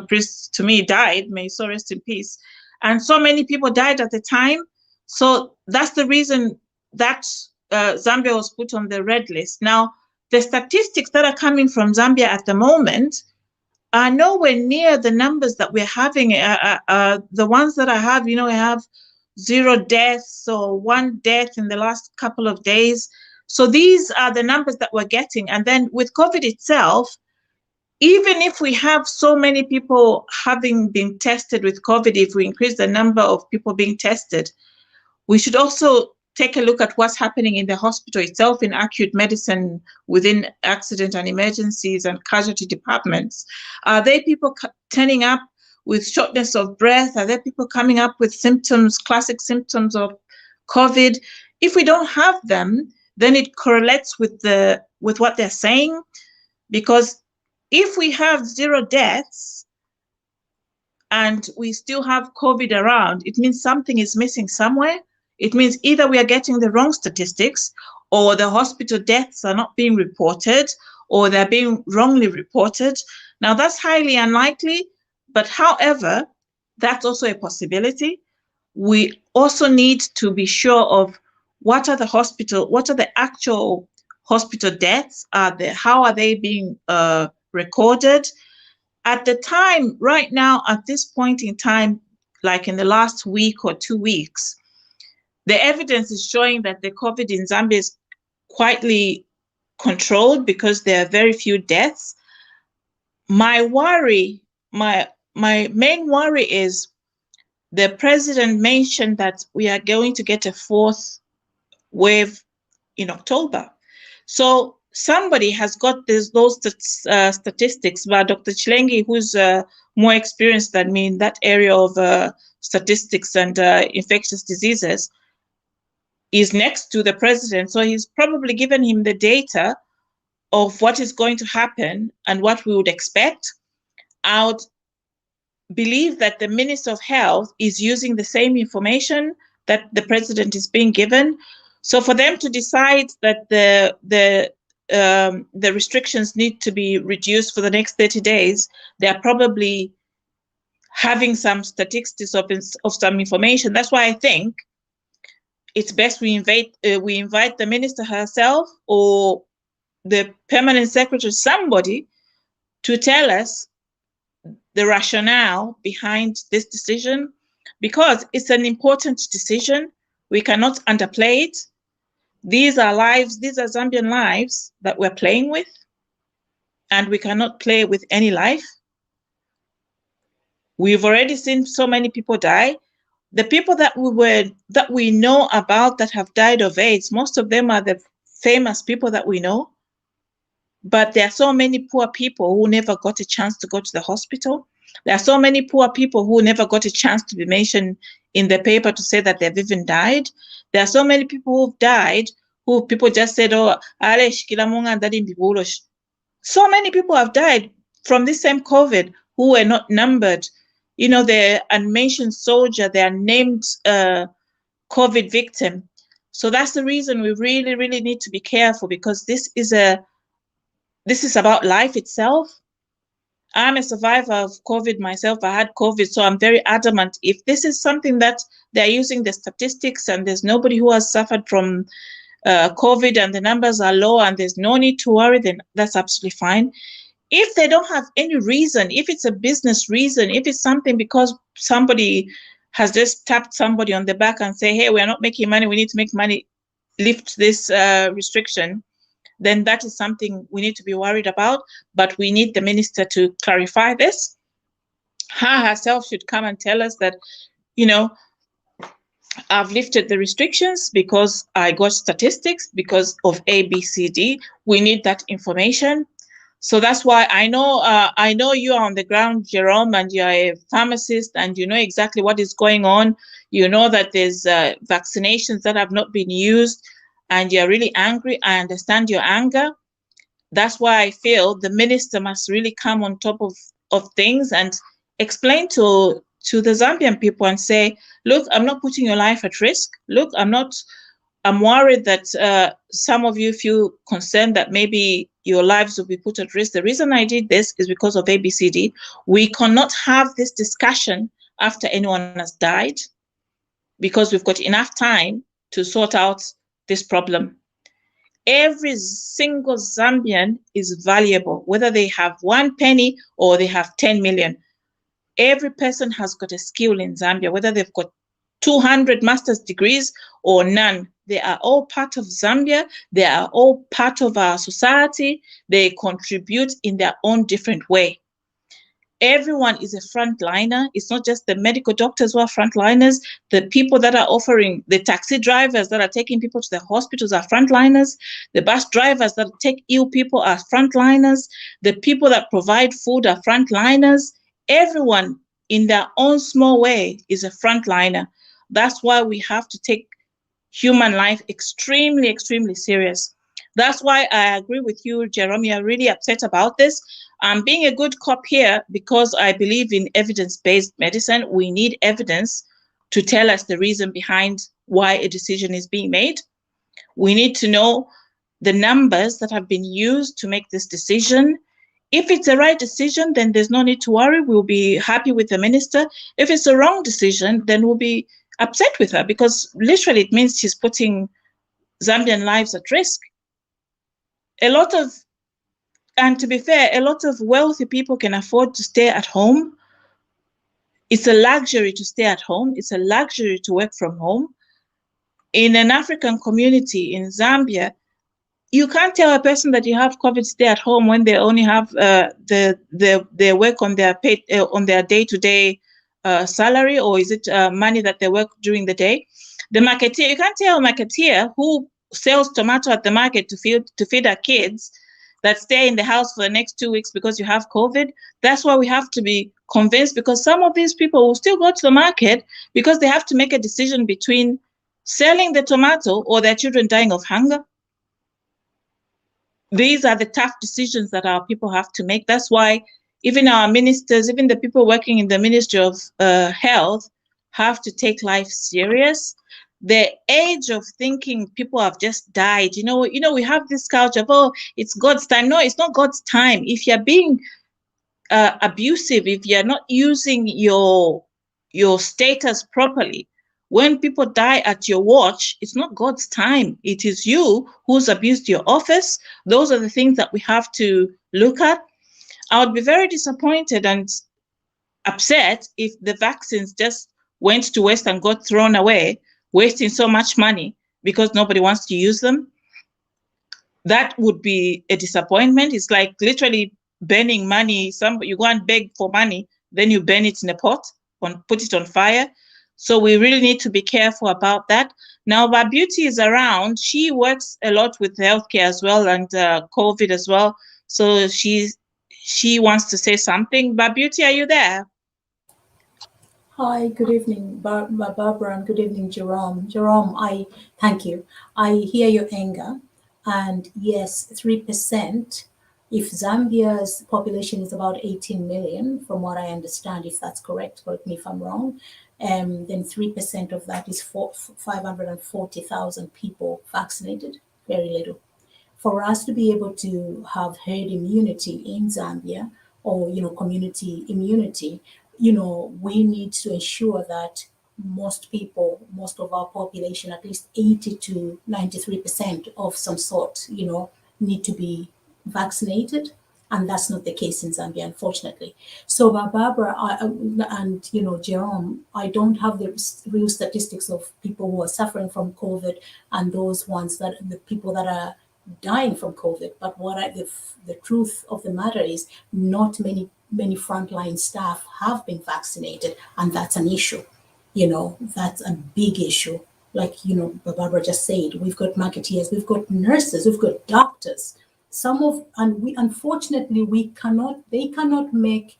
priest to me, died. May he so rest in peace. And so many people died at the time. So that's the reason that Zambia was put on the red list. Now, the statistics that are coming from Zambia at the moment are nowhere near the numbers that we're having. The ones that I have, I have 0 deaths or 1 death in the last couple of days. So these are the numbers that we're getting. And then with COVID itself, even if we have so many people having been tested with COVID, if we increase the number of people being tested, we should also take a look at what's happening in the hospital itself, in acute medicine, within accident and emergencies and casualty departments. Are there people turning up with shortness of breath? Are there people coming up with symptoms, classic symptoms of COVID? If we don't have them, then it correlates with what they're saying, because if we have 0 deaths and we still have COVID around, it means something is missing somewhere. It means either we are getting the wrong statistics, or the hospital deaths are not being reported, or they're being wrongly reported. Now, that's highly unlikely, but however, that's also a possibility. We also need to be sure of what are the actual hospital deaths, how are they being recorded. At the time, right now, at this point in time, like in the last week or 2 weeks, the evidence is showing that the COVID in Zambia is quietly controlled because there are very few deaths. My main worry is the president mentioned that we are going to get a 4th wave in October. So somebody has got those statistics, but Dr. Chilengi, who's more experienced than me in that area of statistics and infectious diseases, is next to the president. So he's probably given him the data of what is going to happen and what we would expect. I would believe that the Minister of Health is using the same information that the president is being given. So for them to decide that the restrictions need to be reduced for the next 30 days, they are probably having some statistics of some information. That's why I think it's best we invite the minister herself or the permanent secretary, somebody, to tell us the rationale behind this decision, because it's an important decision. We cannot underplay it. These are lives, these are Zambian lives that we're playing with, and we cannot play with any life. We've already seen so many people die. The people that we know about that have died of AIDS, most of them are the famous people that we know. But there are so many poor people who never got a chance to go to the hospital. There are so many poor people who never got a chance to be mentioned in the paper to say that they've even died. There are so many people who've died who people just said, oh, so many people have died from this same COVID who were not numbered. The unmentioned soldier, they are named COVID victim. So that's the reason we really, really need to be careful, because this is about life itself. I'm a survivor of COVID myself. I had COVID, so I'm very adamant. If this is something that they're using the statistics and there's nobody who has suffered from COVID and the numbers are low and there's no need to worry, then that's absolutely fine. If they don't have any reason, if it's a business reason, if it's something because somebody has just tapped somebody on the back and say, hey, we're not making money, we need to make money, lift this restriction, then that is something we need to be worried about. But we need the minister to clarify this. Her herself should come and tell us that, you know, I've lifted the restrictions because I got statistics because of A, B, C, D. We need that information. So that's why I know you are on the ground, Jerome, and you're a pharmacist and you know exactly what is going on. You know that there's vaccinations that have not been used and you're really angry. I understand your anger. That's why I feel the minister must really come on top of things and explain to the Zambian people and say, look, I'm not putting your life at risk. Look, I'm worried that some of you feel concerned that maybe your lives will be put at risk. The reason I did this is because of ABCD. We cannot have this discussion after anyone has died because we've got enough time to sort out this problem. Every single Zambian is valuable, whether they have 1 penny or they have 10 million. Every person has got a skill in Zambia, whether they've got 200 master's degrees or none. They are all part of Zambia. They are all part of our society. They contribute in their own different way. Everyone is a frontliner. It's not just the medical doctors who are frontliners. The people that are offering, the taxi drivers that are taking people to the hospitals are frontliners. The bus drivers that take ill people are frontliners. The people that provide food are frontliners. Everyone in their own small way is a frontliner. That's why we have to take human life extremely, extremely serious. That's why I agree with you, Jerome. You're really upset about this. I'm being a good cop here because I believe in evidence-based medicine. We need evidence to tell us the reason behind why a decision is being made. We need to know the numbers that have been used to make this decision. If it's the right decision, then there's no need to worry. We'll be happy with the minister. If it's the wrong decision, then we'll be upset with her because literally it means she's putting Zambian lives at risk. And to be fair, a lot of wealthy people can afford to stay at home. It's a luxury to stay at home. It's a luxury to work from home. In an African community in Zambia, you can't tell a person that you have COVID stay at home when they only have their work on their pay, on their day-to-day salary, or is it money that they work during the day? The marketeer, you can't tell a marketeer who sells tomato at the market to feed our kids that stay in the house for the next 2 weeks because you have COVID. That's why we have to be convinced, because some of these people will still go to the market because they have to make a decision between selling the tomato or their children dying of hunger. These are the tough decisions that our people have to make. That's why even our ministers, even the people working in the Ministry of Health have to take life serious. The age of thinking people have just died. You know, we have this culture of, oh, it's God's time. No, it's not God's time. If you're being abusive, if you're not using your status properly, when people die at your watch, it's not God's time. It is you who's abused your office. Those are the things that we have to look at. I would be very disappointed and upset if the vaccines just went to waste and got thrown away, wasting so much money because nobody wants to use them. That would be a disappointment. It's like literally burning money. You go and beg for money, then you burn it in a pot, put it on fire. So we really need to be careful about that. Now, Babuti is around. She works a lot with healthcare as well and COVID as well. So she wants to say something. Babuti, are you there? Hi, good evening, Barbara, and good evening, Jerome. Jerome, I thank you. I hear your anger, and yes, 3%. If Zambia's population is about 18 million, from what I understand, if that's correct, correct me if I'm wrong, then 3% of that is 540,000 people vaccinated, very little. For us to be able to have herd immunity in Zambia, or community immunity, we need to ensure that most people, most of our population, at least 80 to 93% of some sort, need to be vaccinated. And that's not the case in Zambia, unfortunately. So, Barbara and Jerome, I don't have the real statistics of people who are suffering from COVID and the people that are dying from COVID. But the truth of the matter is, not many frontline staff have been vaccinated, and that's an issue. That's a big issue. Like Barbara just said, we've got marketeers, we've got nurses, we've got doctors. Unfortunately, they cannot make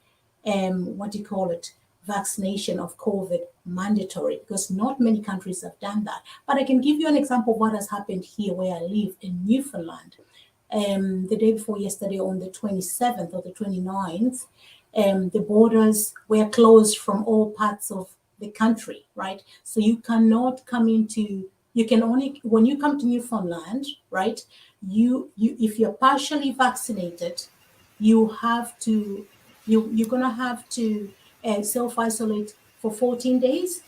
vaccination of COVID mandatory, because not many countries have done that. But I can give you an example of what has happened here where I live in Newfoundland. The day before yesterday, on the 27th or the 29th, the borders were closed from all parts of the country, right? So you cannot come when you come to Newfoundland, right? If you're partially vaccinated, you're gonna have to self-isolate for 14 days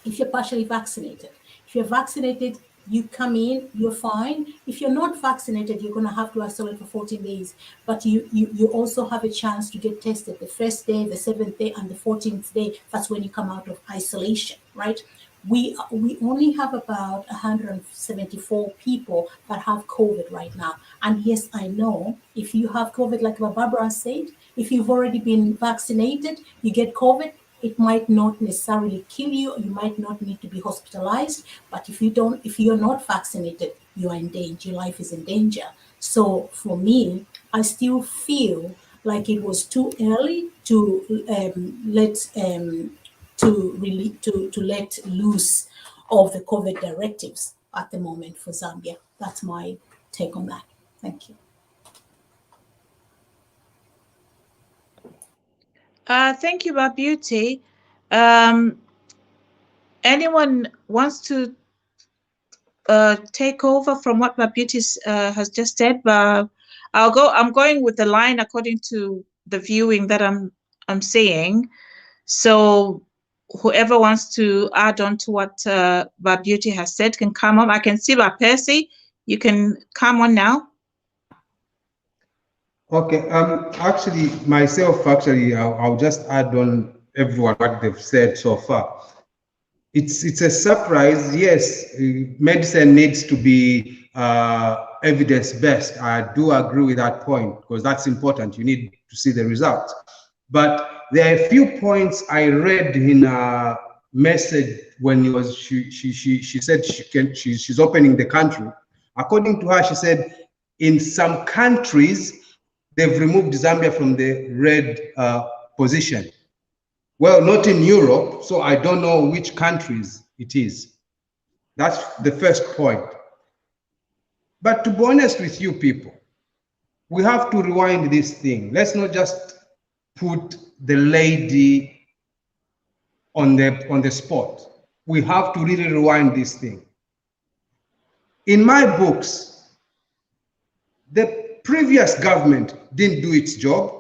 if you're partially vaccinated. If you're vaccinated, you come in, you're fine. If you're not vaccinated, you're going to have to isolate for 14 days. But you also have a chance to get tested the first day, the 7th day, and the 14th day. That's when you come out of isolation, right? We only have about 174 people that have COVID right now. And yes, I know if you have COVID, like Barbara said, if you've already been vaccinated, you get COVID, it might not necessarily kill you. You might not need to be hospitalized. But if you're not vaccinated, you are in danger. Your life is in danger. So for me, I still feel like it was too early to let loose of the COVID directives at the moment for Zambia. That's my take on that. Thank you. Thank you, Beauty. Anyone wants to take over from what Beauty has just said? I'm going with the line according to the viewing that I'm seeing. So whoever wants to add on to what Beauty has said can come on. I can see Percy. You can come on now. Okay, actually, I'll just add on everyone what they've said so far. It's a surprise. Yes, medicine needs to be evidence-based. I do agree with that point, because that's important. You need to see the results. But there are a few points I read in a message when she said she's opening the country. According to her, she said in some countries, they've removed Zambia from the red position. Well, not in Europe, so I don't know which countries it is. That's the first point. But to be honest with you people, we have to rewind this thing. Let's not just put the lady on the spot. We have to really rewind this thing. In my books, the previous government didn't do its job.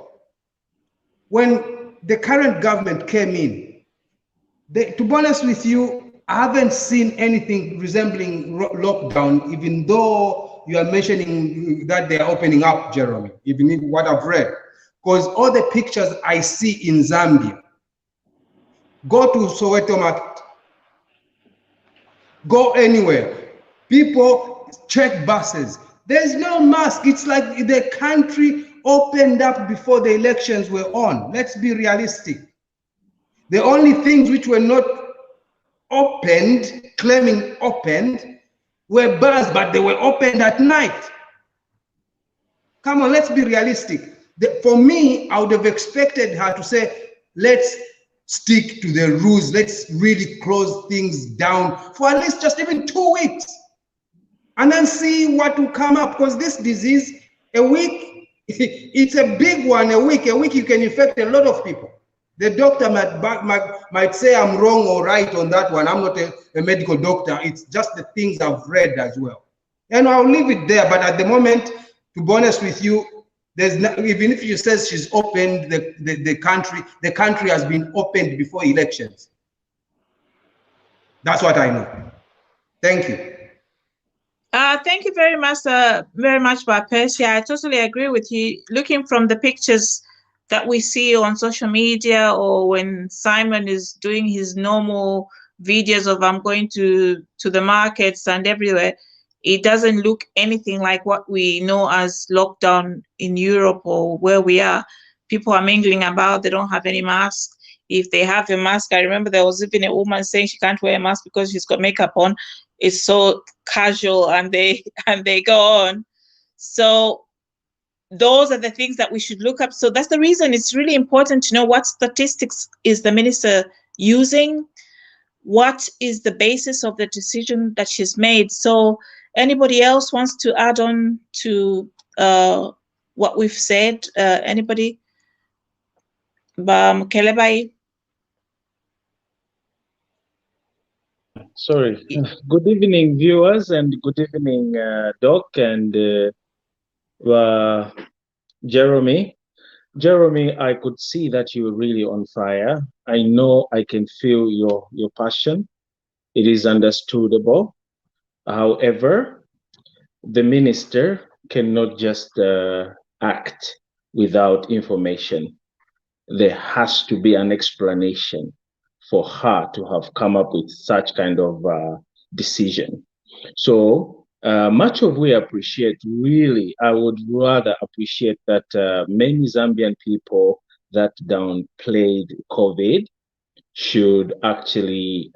When the current government came in, to be honest with you, I haven't seen anything resembling lockdown, even though you are mentioning that they are opening up, Jeremy, even what I've read. Because all the pictures I see in Zambia, go to Soweto Market, go anywhere, people check buses. There's no mask. It's like the country opened up before the elections were on. Let's be realistic. The only things which were not opened, claiming opened, were bars, but they were opened at night. Come on, let's be realistic. For me, I would have expected her to say, let's stick to the rules. Let's really close things down for at least just even 2 weeks. And then see what will come up, because this disease, a week, it's a big one. A week you can infect a lot of people. The doctor might say I'm wrong or right on that one. I'm not a medical doctor. It's just the things I've read as well. And I'll leave it there. But at the moment, to be honest with you, there's no, even if she says she's opened the country has been opened before elections. That's what I know. Thank you. Thank you very much, Percy. I totally agree with you. Looking from the pictures that we see on social media, or when Simon is doing his normal videos of I'm going to the markets and everywhere, it doesn't look anything like what we know as lockdown in Europe or where we are. People are mingling about, they don't have any mask. If they have a mask, I remember there was even a woman saying she can't wear a mask because she's got makeup on. It's so casual, and they go on. So those are the things that we should look up. So that's the reason it's really important to know what statistics is the minister using, what is the basis of the decision that she's made. So anybody else wants to add on to what we've said? Anybody? Kelebai? Sorry. Good evening, viewers, and good evening, Doc and Jeremy. Jeremy, I could see that you're really on fire. I know I can feel your passion. It is understandable. However, the minister cannot just act without information. There has to be an explanation for her to have come up with such kind of decision. So much of we appreciate, really, I would rather appreciate that many Zambian people that downplayed COVID should actually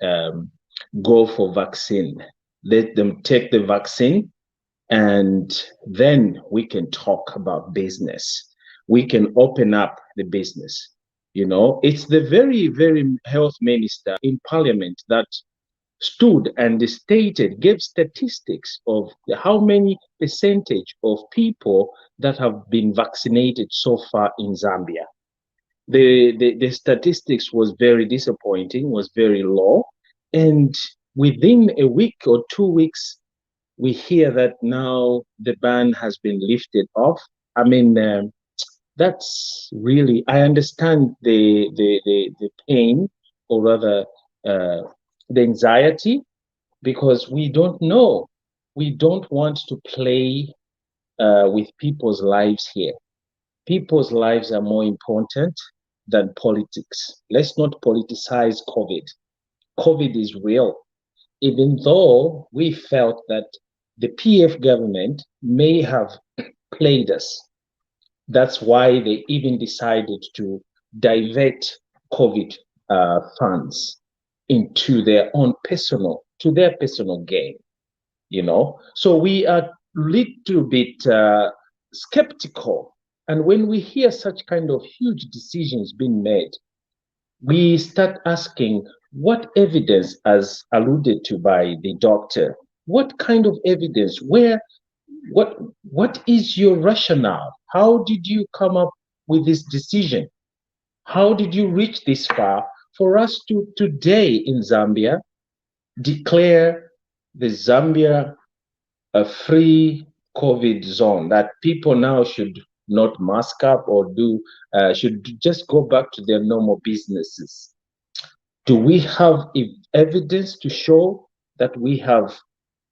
go for vaccine. Let them take the vaccine, and then we can talk about business. We can open up the business. You know, it's the very, very health minister in parliament that stood and stated, gave statistics of how many percentage of people that have been vaccinated so far in Zambia. The statistics was very disappointing, was very low. And within a week or 2 weeks, we hear that now the ban has been lifted off. I mean, that's really, I understand the pain, or rather the anxiety, because we don't know. We don't want to play with people's lives here. People's lives are more important than politics. Let's not politicize COVID. COVID is real. Even though we felt that the PF government may have played us. That's why they even decided to divert COVID funds into their own personal gain, you know. So we are a little bit skeptical. And when we hear such kind of huge decisions being made, we start asking, what evidence, as alluded to by the doctor, what kind of evidence, what is your rationale? How did you come up with this decision? How did you reach this far for us to today in Zambia declare the Zambia a free COVID zone, that people now should not mask up or should just go back to their normal businesses? Do we have evidence to show that we have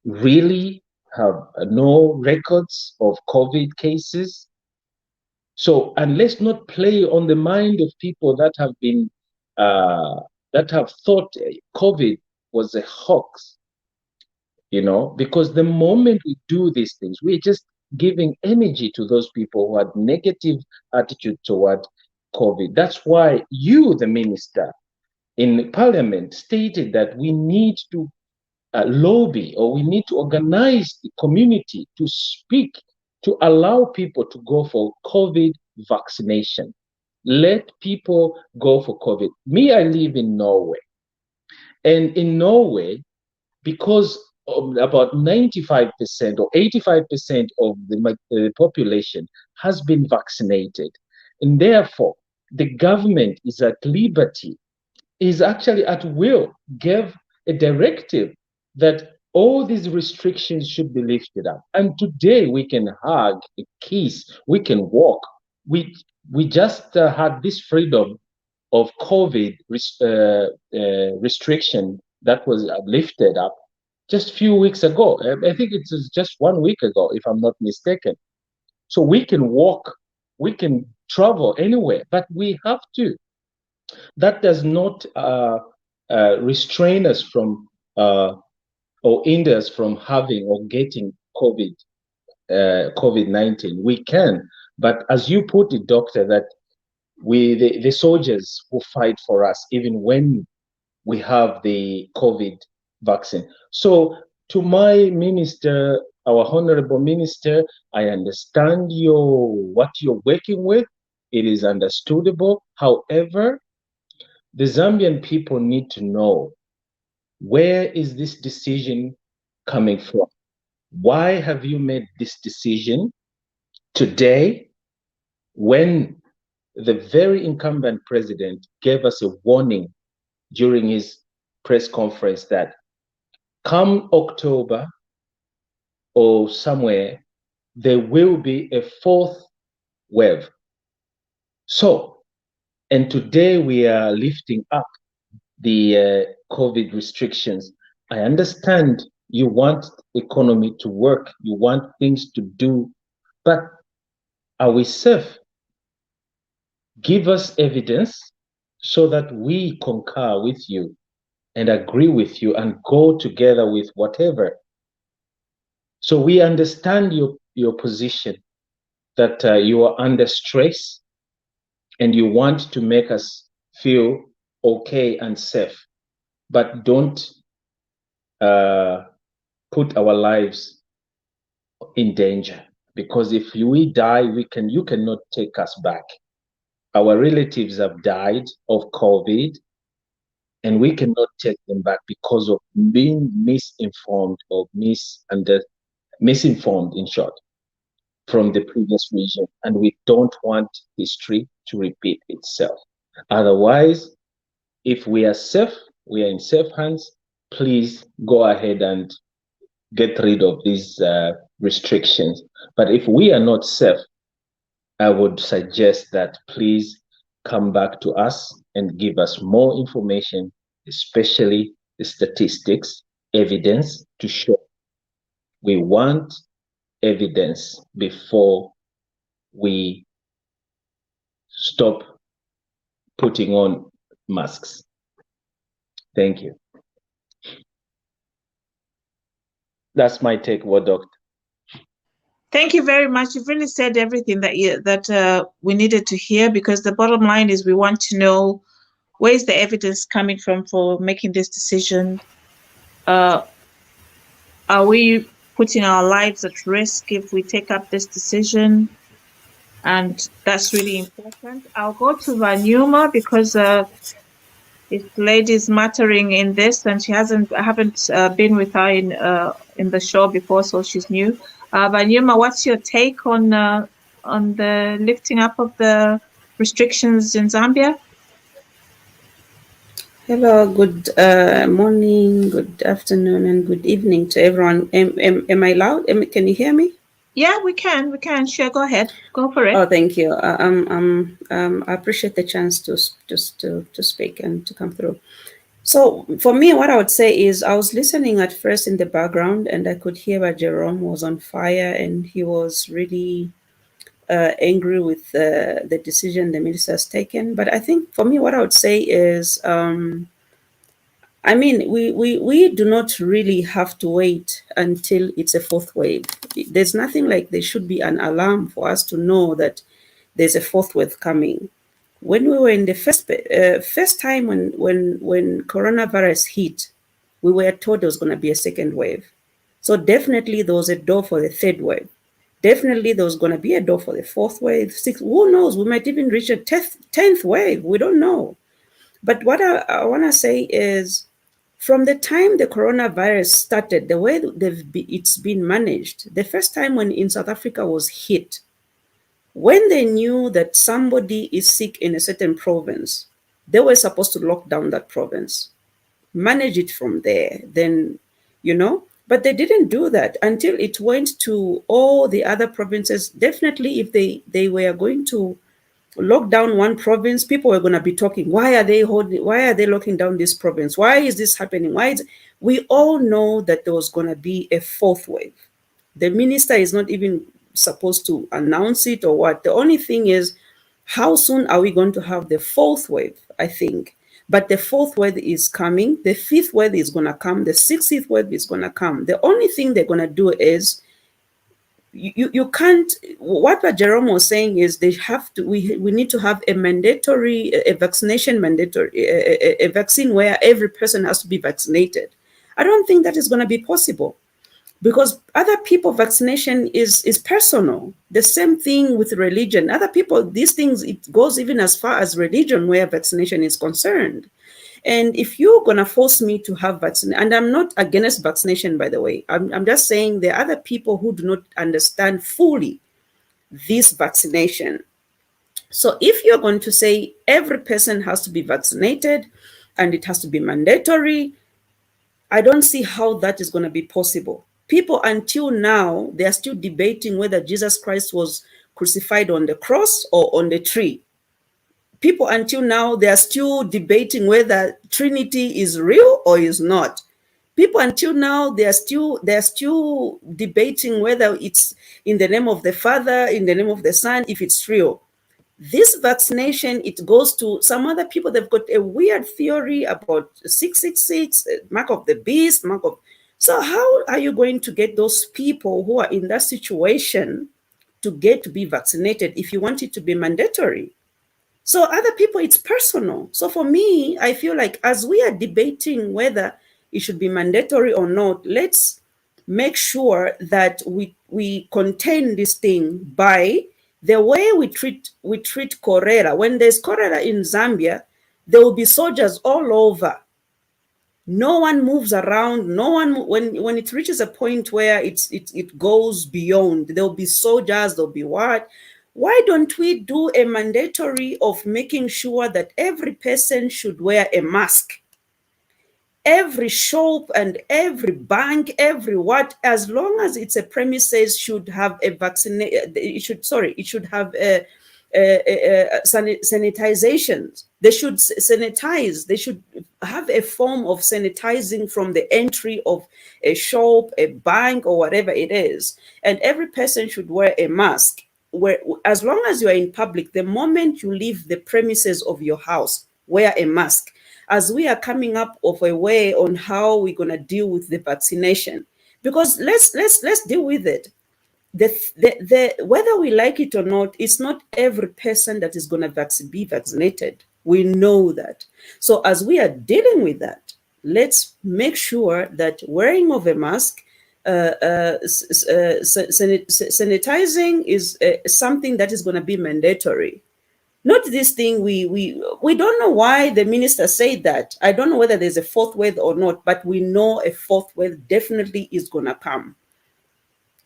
really have no records of COVID cases? So, and let's not play on the mind of people that have been, that have thought COVID was a hoax, you know, because the moment we do these things, we're just giving energy to those people who had negative attitude toward COVID. That's why you, the minister in parliament, stated that we need to lobby, or we need to organize the community to speak, to allow people to go for COVID vaccination. Let people go for COVID. Me, I live in Norway. And in Norway, because about 95% or 85% of the population has been vaccinated, and therefore the government is at liberty, is actually at will, gave a directive that all these restrictions should be lifted up. And today we can hug, kiss, we can walk. We just had this freedom of COVID restriction that was lifted up just a few weeks ago. I think it was just 1 week ago, if I'm not mistaken. So we can walk, we can travel anywhere, but we have to. That does not restrain us from or hinder us from having or getting COVID-19. We can, but as you put it, doctor, that the soldiers who fight for us, even when we have the COVID vaccine. So to my minister, our honorable minister, I understand what you're working with. It is understandable. However, the Zambian people need to know, where is this decision coming from? Why have you made this decision today when the very incumbent president gave us a warning during his press conference that come October or somewhere, there will be a fourth wave? So, and today we are lifting up the COVID restrictions. I understand you want economy to work, you want things to do, but are we safe? Give us evidence so that we concur with you and agree with you and go together with whatever. So we understand your position, that you are under stress and you want to make us feel okay and safe, but don't put our lives in danger, because if we die, you cannot take us back. Our relatives have died of COVID, and we cannot take them back because of being misinformed or misinformed, in short, from the previous region. And we don't want history to repeat itself. Otherwise, if we are safe, we are in safe hands. Please go ahead and get rid of these restrictions. But if we are not safe, I would suggest that please come back to us and give us more information, especially the statistics, evidence to show. We want evidence before we stop putting on masks. Thank you. That's my take, doctor. Thank you very much. You've really said everything that we needed to hear, because the bottom line is we want to know, where is the evidence coming from for making this decision? Are we putting our lives at risk if we take up this decision? And that's really important. I'll go to Vanyuma because this lady's mattering in this, and I haven't been with her in the show before, so she's new. Vanyuma, what's your take on the lifting up of the restrictions in Zambia? Hello, good morning, good afternoon, and good evening to everyone. Am I loud? Can you hear me? Yeah, we can. Sure, go ahead. Go for it. Oh, thank you. I appreciate the chance to speak and to come through. So for me, what I would say is I was listening at first in the background, and I could hear that Jerome was on fire, and he was really angry with the decision the minister has taken. But I think for me, what I would say is, I mean, we do not really have to wait until it's a fourth wave. There's nothing like there should be an alarm for us to know that there's a fourth wave coming. When we were in the first time when coronavirus hit, we were told there was going to be a second wave. So definitely there was a door for the third wave. Definitely there was going to be a door for the fourth wave, sixth. Who knows? We might even reach a 10th wave. We don't know. But what I want to say is, from the time the coronavirus started, the way it's been managed, the first time when in South Africa was hit, when they knew that somebody is sick in a certain province, they were supposed to lock down that province, manage it from there, then, but they didn't do that until it went to all the other provinces. Definitely, if they were going to lock down one province, people were going to be talking, why are they locking down this province? Why is this happening? We all know that there was going to be a fourth wave. The minister is not even supposed to announce it or what. The only thing is, how soon are we going to have the fourth wave, I think. But the fourth wave is coming. The fifth wave is going to come. The sixth wave is going to come. The only thing they're going to do is, you can't, what Jerome was saying is we need to have a mandatory, a vaccination mandatory, a vaccine where every person has to be vaccinated. I don't think that is going to be possible, because other people, vaccination is personal. The same thing with religion. Other people, these things, it goes even as far as religion where vaccination is concerned. And if you're going to force me to have vaccination, and I'm not against vaccination, by the way, I'm just saying there are other people who do not understand fully this vaccination. So if you're going to say every person has to be vaccinated and it has to be mandatory, I don't see how that is going to be possible. People until now, they are still debating whether Jesus Christ was crucified on the cross or on the tree. People until now, they are still debating whether Trinity is real or is not. People until now, they're still debating whether it's in the name of the Father, in the name of the Son, if it's real. This vaccination, it goes to some other people. They've got a weird theory about 666, mark of the beast, So how are you going to get those people who are in that situation to get to be vaccinated if you want it to be mandatory? So other people, it's personal. So for me, I feel like as we are debating whether it should be mandatory or not, let's make sure that we contain this thing by the way we treat cholera. When there's cholera in Zambia, there will be soldiers all over. No one moves around. No one, when it reaches a point where it goes beyond, there'll be soldiers, there'll be what? Why don't we do a mandatory of making sure that every person should wear a mask? Every shop and every bank, every what, as long as it's a premises, should have a it should have sanitizations. They should sanitize. They should have a form of sanitizing from the entry of a shop, a bank, or whatever it is. And every person should wear a mask. Where, as long as you are in public, the moment you leave the premises of your house, wear a mask. As we are coming up of a way on how we're going to deal with the vaccination, because let's deal with it. Whether we like it or not, it's not every person that is going to be vaccinated. We know that. So as we are dealing with that, let's make sure that wearing of a mask, sanitizing is something that is going to be mandatory. Not this thing, we don't know why the minister said that. I don't know whether there's a fourth wave or not, but we know a fourth wave definitely is going to come.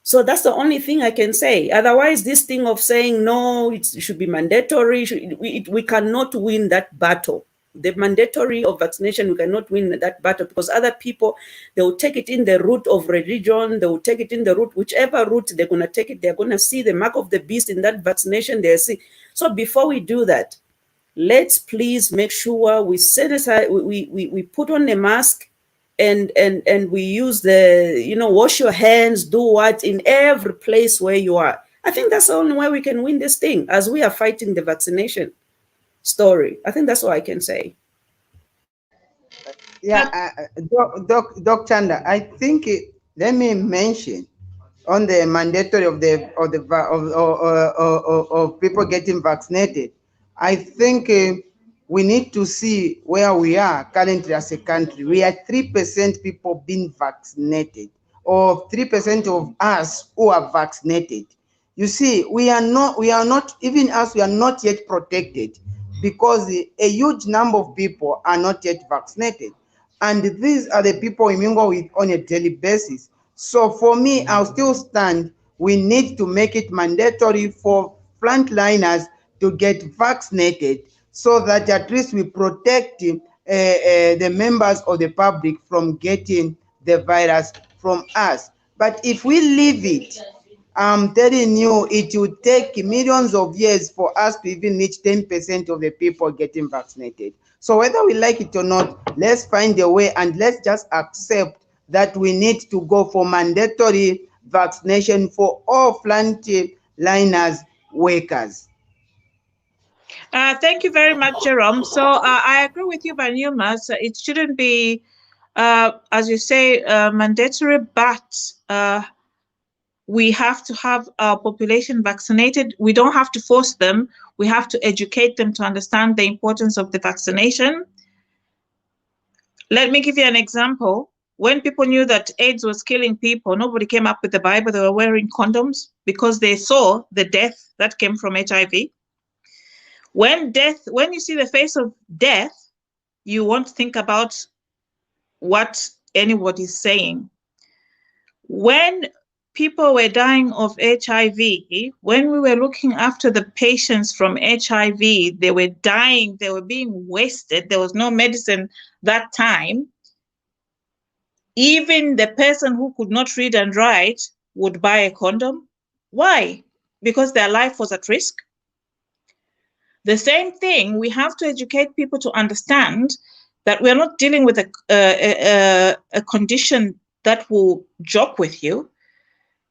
So that's the only thing I can say. Otherwise, this thing of saying, no, it should be mandatory, we cannot win that battle. The mandatory of vaccination, we cannot win that battle, because other people, they will take it in the route of religion, they will take it in the route, whichever route they're going to take it, they're going to see the mark of the beast in that vaccination. They see. So before we do that, let's please make sure we sanitize, we put on a mask, and we use the, wash your hands, do what in every place where you are. I think that's the only way we can win this thing, as we are fighting the vaccination story. I think that's all I can say. Yeah, Doc Chanda, I think let me mention on the mandatory of people getting vaccinated. I think we need to see where we are currently as a country. We are 3% people being vaccinated, or 3% of us who are vaccinated. You see, we are not, even us, we are not yet protected, because a huge number of people are not yet vaccinated. And these are the people we mingle with on a daily basis. So for me, I'll still stand. We need to make it mandatory for frontliners to get vaccinated, so that at least we protect the members of the public from getting the virus from us. But if we leave it I'm telling you, it will take millions of years for us to even reach 10% of the people getting vaccinated. So whether we like it or not, let's find a way and let's just accept that we need to go for mandatory vaccination for all frontliners workers. Thank you very much, Jerome. So I agree with you, Banyuma. So it shouldn't be, as you say, mandatory, but we have to have our population vaccinated. We don't have to force them. We have to educate them to understand the importance of the vaccination. Let me give you an example. When people knew that AIDS was killing people, nobody came up with the Bible. They were wearing condoms because they saw the death that came from HIV. When you see the face of death, you won't think about what anybody's saying. When people were dying of HIV, when we were looking after the patients from HIV, they were dying, they were being wasted, there was no medicine that time. Even the person who could not read and write would buy a condom. Why? Because their life was at risk. The same thing, we have to educate people to understand that we're not dealing with a condition that will joke with you.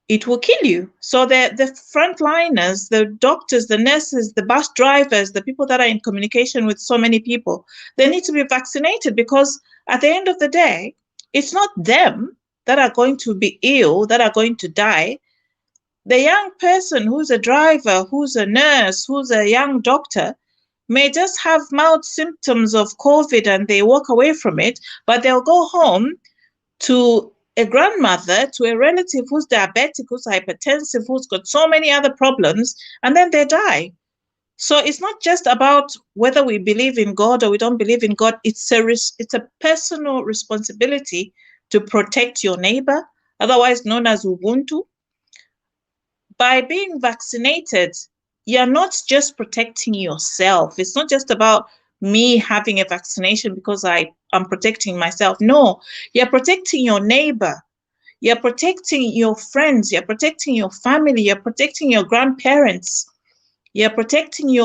It will kill you. So the frontliners, the doctors, the nurses, the bus drivers, the people that are in communication with so many people, they need to be vaccinated, because at the end of the day, it's not them that are going to be ill, that are going to die. The young person who's a driver, who's a nurse, who's a young doctor, may just have mild symptoms of COVID and they walk away from it, but they'll go home to a grandmother, to a relative who's diabetic, who's hypertensive, who's got so many other problems, and then they die. So it's not just about whether we believe in God or we don't believe in God. It's a personal responsibility to protect your neighbor, otherwise known as Ubuntu. By being vaccinated, you're not just protecting yourself. It's not just about me having a vaccination because I'm protecting myself. No, you're protecting your neighbor. You're protecting your friends. You're protecting your family. You're protecting your grandparents. You're protecting we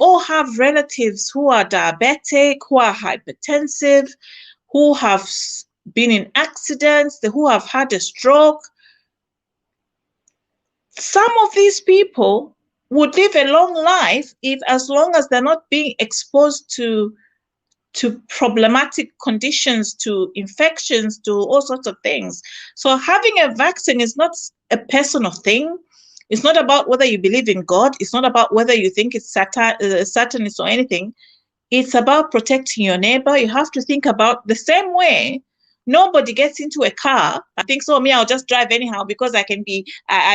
all have relatives who are diabetic, who are hypertensive, who have been in accidents, who have had a stroke. Some of these people would live a long life as long as they're not being exposed to problematic conditions, to infections, to all sorts of things. So having a vaccine is not a personal thing. It's not about whether you believe in God. It's not about whether you think it's Satanist or anything. It's about protecting your neighbor. You have to think about the same way. Nobody gets into a car and thinks, oh, me, I'll just drive anyhow because I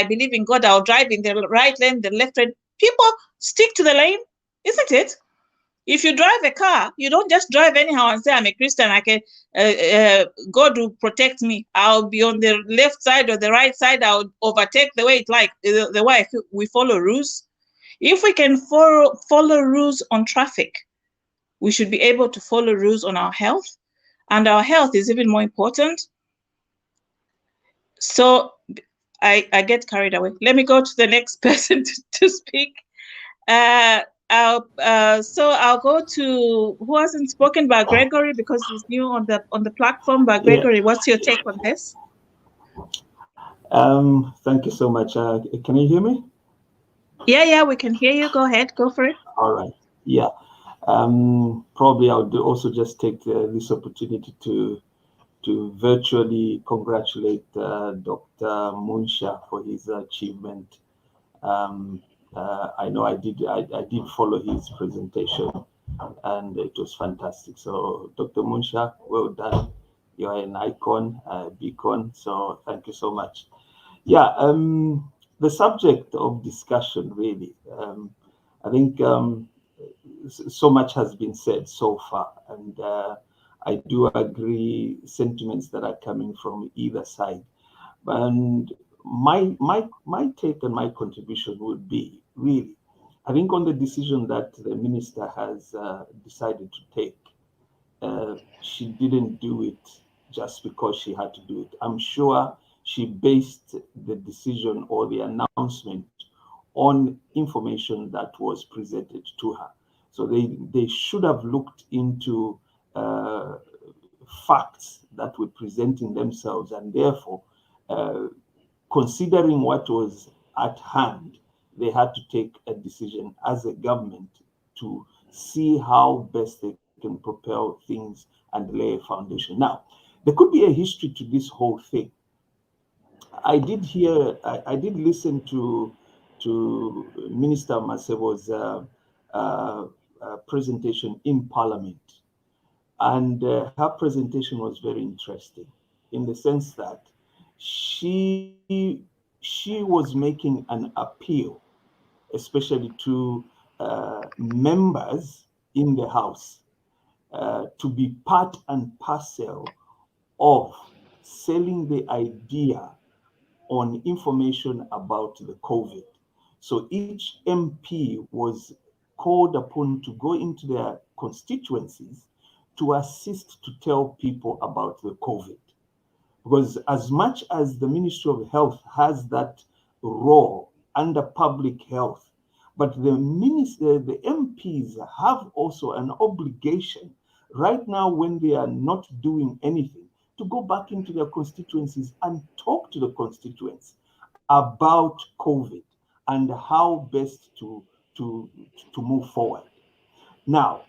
believe in God. I'll drive in the right lane, the left lane. People stick to the lane, isn't it? If you drive a car, you don't just drive anyhow and say, I'm a Christian, God will protect me. I'll be on the left side or the right side. I'll overtake the way the way we follow rules. If we can follow rules on traffic, we should be able to follow rules on our health. And our health is even more important. So I get carried away. Let me go to the next person to speak. So I'll go to who hasn't spoken, about Gregory, because he's new on the platform. But Gregory, what's your take on this? Thank you so much. Can you hear me? Yeah, we can hear you. Go ahead, go for it. All right. Yeah. Probably I would also just take this opportunity to virtually congratulate Dr. Munsha for his achievement. I know I did follow his presentation, and it was fantastic. So Dr. Munsha, well done. You are an icon, a beacon. So thank you so much. Yeah. The subject of discussion, really, I think so much has been said so far, and I do agree sentiments that are coming from either side. And my take and my contribution would be, really, I think on the decision that the minister has decided to take, she didn't do it just because she had to do it. I'm sure she based the decision or the announcement on information that was presented to her. So they should have looked into facts that were presenting themselves, and therefore, considering what was at hand, they had to take a decision as a government to see how best they can propel things and lay a foundation. Now, there could be a history to this whole thing. I did listen to Minister Masebo's presentation in Parliament. And her presentation was very interesting in the sense that she was making an appeal, especially to members in the House, to be part and parcel of selling the idea on information about the COVID. So each MP was called upon to go into their constituencies to assist to tell people about the COVID. Because as much as the Ministry of Health has that role under public health, but the MPs have also an obligation right now when they are not doing anything to go back into their constituencies and talk to the constituents about COVID and how best to move forward. Now,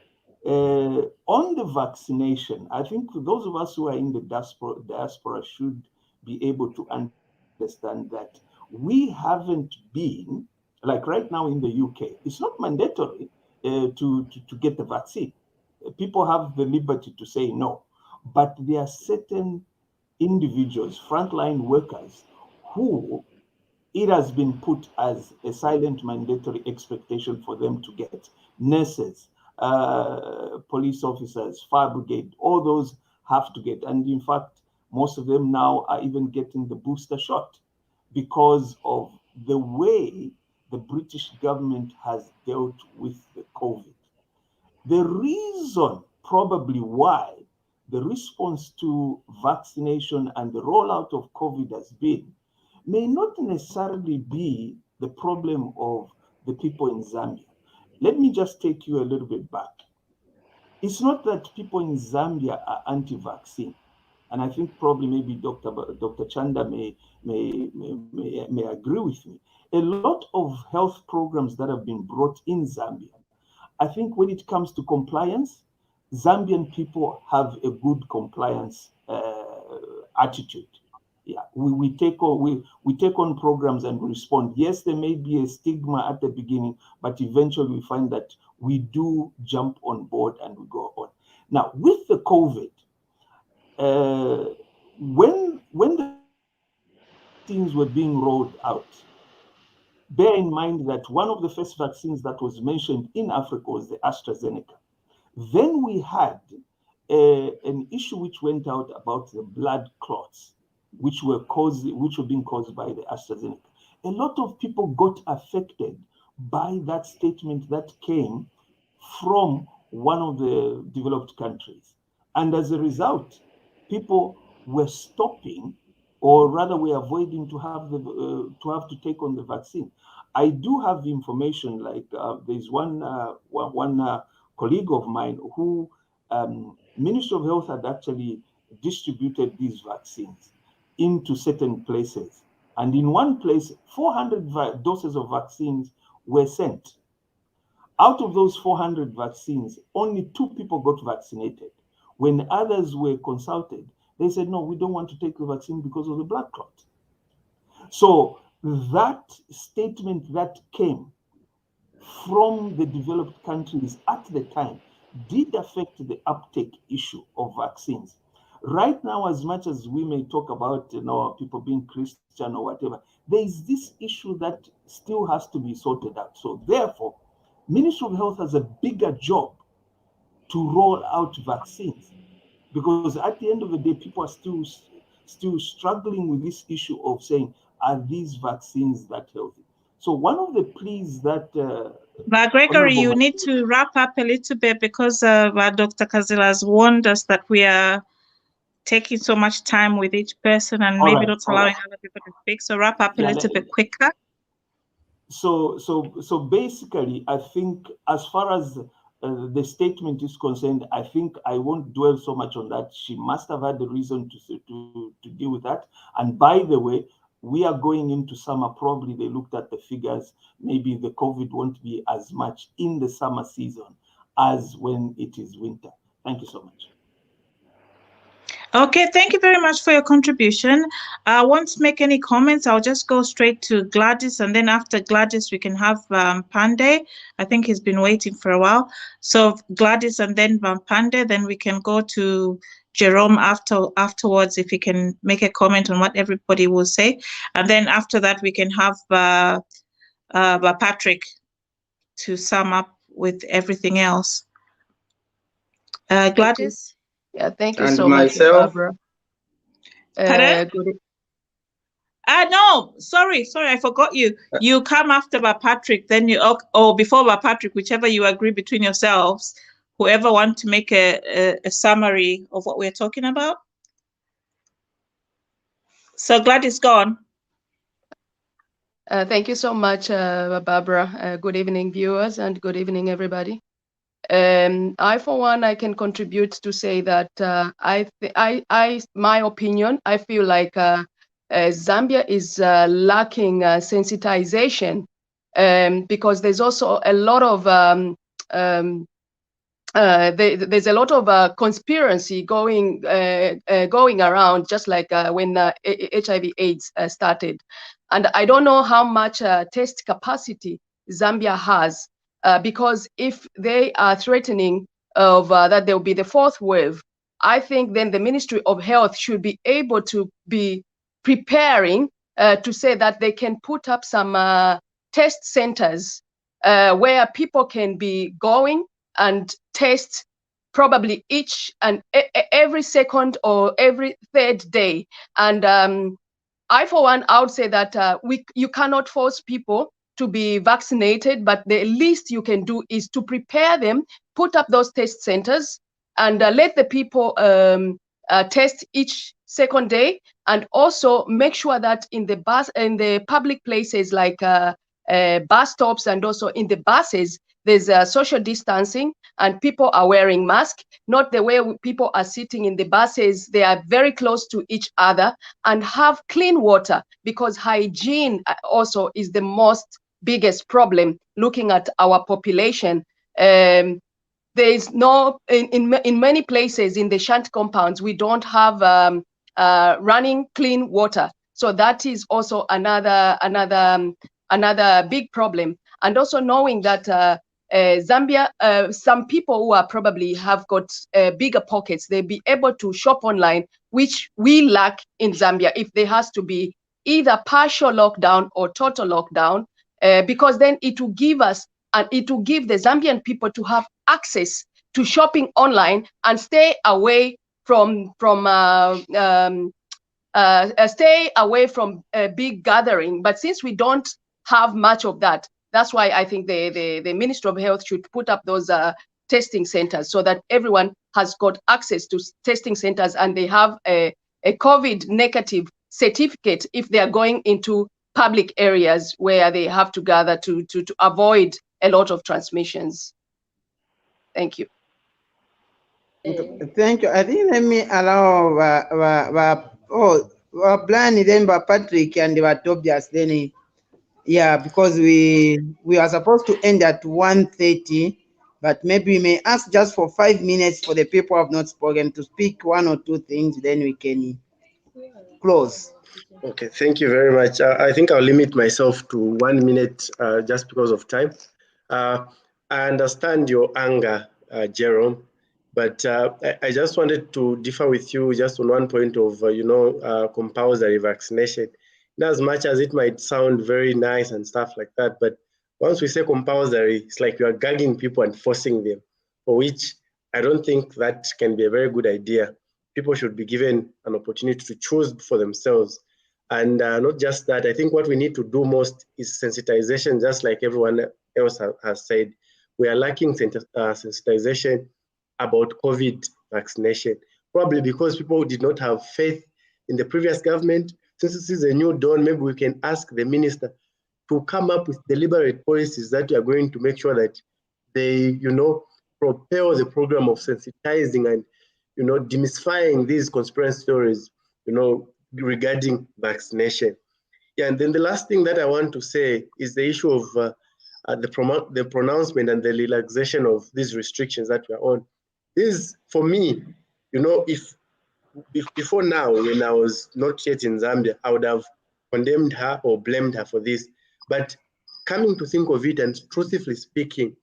on the vaccination, I think for those of us who are in the diaspora should be able to understand that we haven't been, like right now in the UK, it's not mandatory to get the vaccine. People have the liberty to say no, but there are certain individuals, frontline workers, who it has been put as a silent mandatory expectation for them to get. Nurses, police officers, fire brigade, all those have to get. And in fact, most of them now are even getting the booster shot because of the way the British government has dealt with the COVID. The reason probably why the response to vaccination and the rollout of COVID has been may not necessarily be the problem of the people in Zambia. Let me just take you a little bit back. It's not that people in Zambia are anti-vaccine, and I think probably maybe Dr. Chanda may agree with me. A lot of health programs that have been brought in Zambia, I think when it comes to compliance, Zambian people have a good compliance attitude. Yeah, we take on programs and we respond. Yes, there may be a stigma at the beginning, but eventually we find that we do jump on board and we go on. Now, with the COVID, when the vaccines were being rolled out, bear in mind that one of the first vaccines that was mentioned in Africa was the AstraZeneca. Then we had an issue which went out about the blood clots, which were being caused by the AstraZeneca. A lot of people got affected by that statement that came from one of the developed countries. And as a result, people were stopping, or rather were avoiding to have to take on the vaccine. I do have information, like there's one colleague of mine who Ministry of Health had actually distributed these vaccines into certain places. And in one place, 400 doses of vaccines were sent. Out of those 400 vaccines, only 2 people got vaccinated. When others were consulted, they said, no, we don't want to take the vaccine because of the blood clot. So that statement that came from the developed countries at the time did affect the uptake issue of vaccines. Right now, as much as we may talk about people being Christian or whatever, there is this issue that still has to be sorted out. So therefore, Ministry of Health has a bigger job to roll out vaccines, because at the end of the day, people are still struggling with this issue of saying, are these vaccines that healthy? So one of the pleas that but Gregory, you need to wrap up a little bit, because Dr. Kazila has warned us that we are taking so much time with each person and All maybe right, not all allowing right. other people to speak. So wrap up a Yeah, little bit quicker. So basically, I think as far as the statement is concerned, I think I won't dwell so much on that. She must have had the reason to deal with that. And by the way, we are going into summer. Probably they looked at the figures. Maybe the COVID won't be as much in the summer season as when it is winter. Thank you so much. Okay, thank you very much for your contribution. I won't make any comments. I'll just go straight to Gladys, and then after Gladys, we can have Pandey. I think he's been waiting for a while. So Gladys and then Pandey, then we can go to Jerome afterwards if he can make a comment on what everybody will say. And then after that, we can have Patrick to sum up with everything else. Gladys? Yeah, thank you And so much, myself. Barbara. Pardon? No, sorry, I forgot you. You come after Patrick, then you before Patrick, whichever you agree between yourselves, whoever want to make a summary of what we're talking about. So Gladys, go on. Thank you so much, Barbara. Good evening, viewers, and good evening, everybody. I, for one, I can contribute to say that my opinion, I feel like Zambia is lacking sensitization because there's also a lot of there's a lot of conspiracy going around, just like when HIV/AIDS started, and I don't know how much test capacity Zambia has. Because if they are threatening of that there will be the fourth wave, I think then the Ministry of Health should be able to be preparing to say that they can put up some test centers where people can be going and test probably each and every second or every third day. And I, for one, I would say that you cannot force people to be vaccinated, but the least you can do is to prepare them, put up those test centers, and let the people test each second day, and also make sure that in the public places like bus stops and also in the buses, there's social distancing and people are wearing masks, not the way people are sitting in the buses. They are very close to each other, and have clean water, because hygiene also is the most biggest problem looking at our population. There is no, in many places in the shanty compounds, we don't have running clean water. So that is also another big problem. And also knowing that Zambia, some people who are probably have got bigger pockets, they'll be able to shop online, which we lack in Zambia if there has to be either partial lockdown or total lockdown, because then it will give us, and it will give the Zambian people to have access to shopping online and stay away from big gathering. But since we don't have much of that, that's why I think the Ministry of Health should put up those testing centers so that everyone has got access to testing centers, and they have a COVID negative certificate if they are going into public areas where they have to gather to avoid a lot of transmissions. Thank you. Thank you. I think let me allow Brian, then Patrick and Tobias then. Yeah, because we are supposed to end at 1:30, but maybe we may ask just for 5 minutes for the people who have not spoken to speak one or two things, then we can close. Okay, thank you very much. I think I'll limit myself to 1 minute just because of time. I understand your anger, Jerome, but I just wanted to differ with you just on one point of, compulsory vaccination. In as much as it might sound very nice and stuff like that, but once we say compulsory, it's like you are gagging people and forcing them, for which I don't think that can be a very good idea. People should be given an opportunity to choose for themselves. And not just that, I think what we need to do most is sensitization, just like everyone else has said. We are lacking sensitization about COVID vaccination. probably because people did not have faith in the previous government. Since this is a new dawn, maybe we can ask the minister to come up with deliberate policies that are going to make sure that they, propel the program of sensitizing and, demystifying these conspiracy stories, regarding vaccination. Yeah, and then the last thing that I want to say is the issue of the pronouncement and the relaxation of these restrictions that we are on. This, for me, if before now, when I was not yet in Zambia, I would have condemned her or blamed her for this. But coming to think of it and truthfully speaking,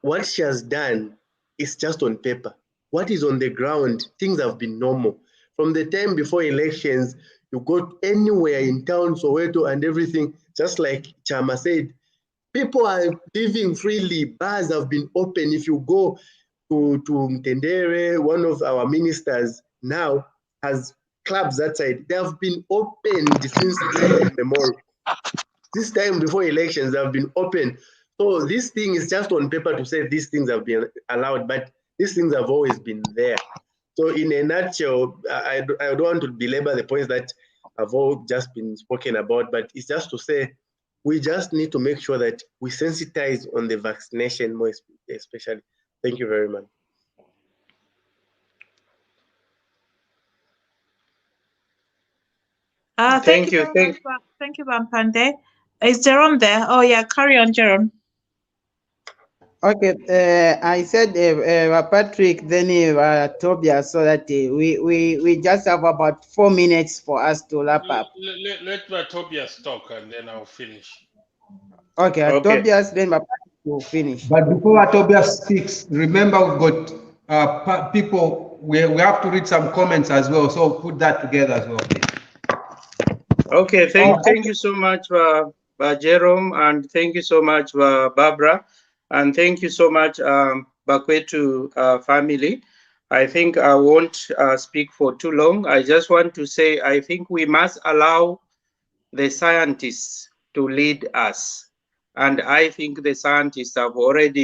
what she has done is just on paper. What is on the ground, things have been normal. From the time before elections, you go anywhere in town, Soweto and everything, just like Chama said, people are living freely. Bars have been open. If you go to Mtendere, one of our ministers now has clubs that side. They have been opened since time immemorial. This time before elections, they have been open. So this thing is just on paper to say these things have been allowed, but these things have always been there. So in a nutshell, I don't want to belabor the points that have all just been spoken about, but it's just to say we just need to make sure that we sensitize on the vaccination more especially. Thank you very much. Thank you very much. Thank you, Bampande. Is Jerome there? Oh yeah, carry on, Jerome. Okay, I said Patrick, then Tobias, so that we just have about 4 minutes for us to wrap up. Let Tobias talk and then I'll finish. Okay, Tobias, then Patrick will finish. But before Tobias speaks, remember we've got people, we have to read some comments as well, so put that together as well, please. Okay, thank you so much, Jerome, and thank you so much, Barbara, and thank you so much, Bakwetu family. I think I won't speak for too long. I just want to say I think we must allow the scientists to lead us, and I think the scientists have already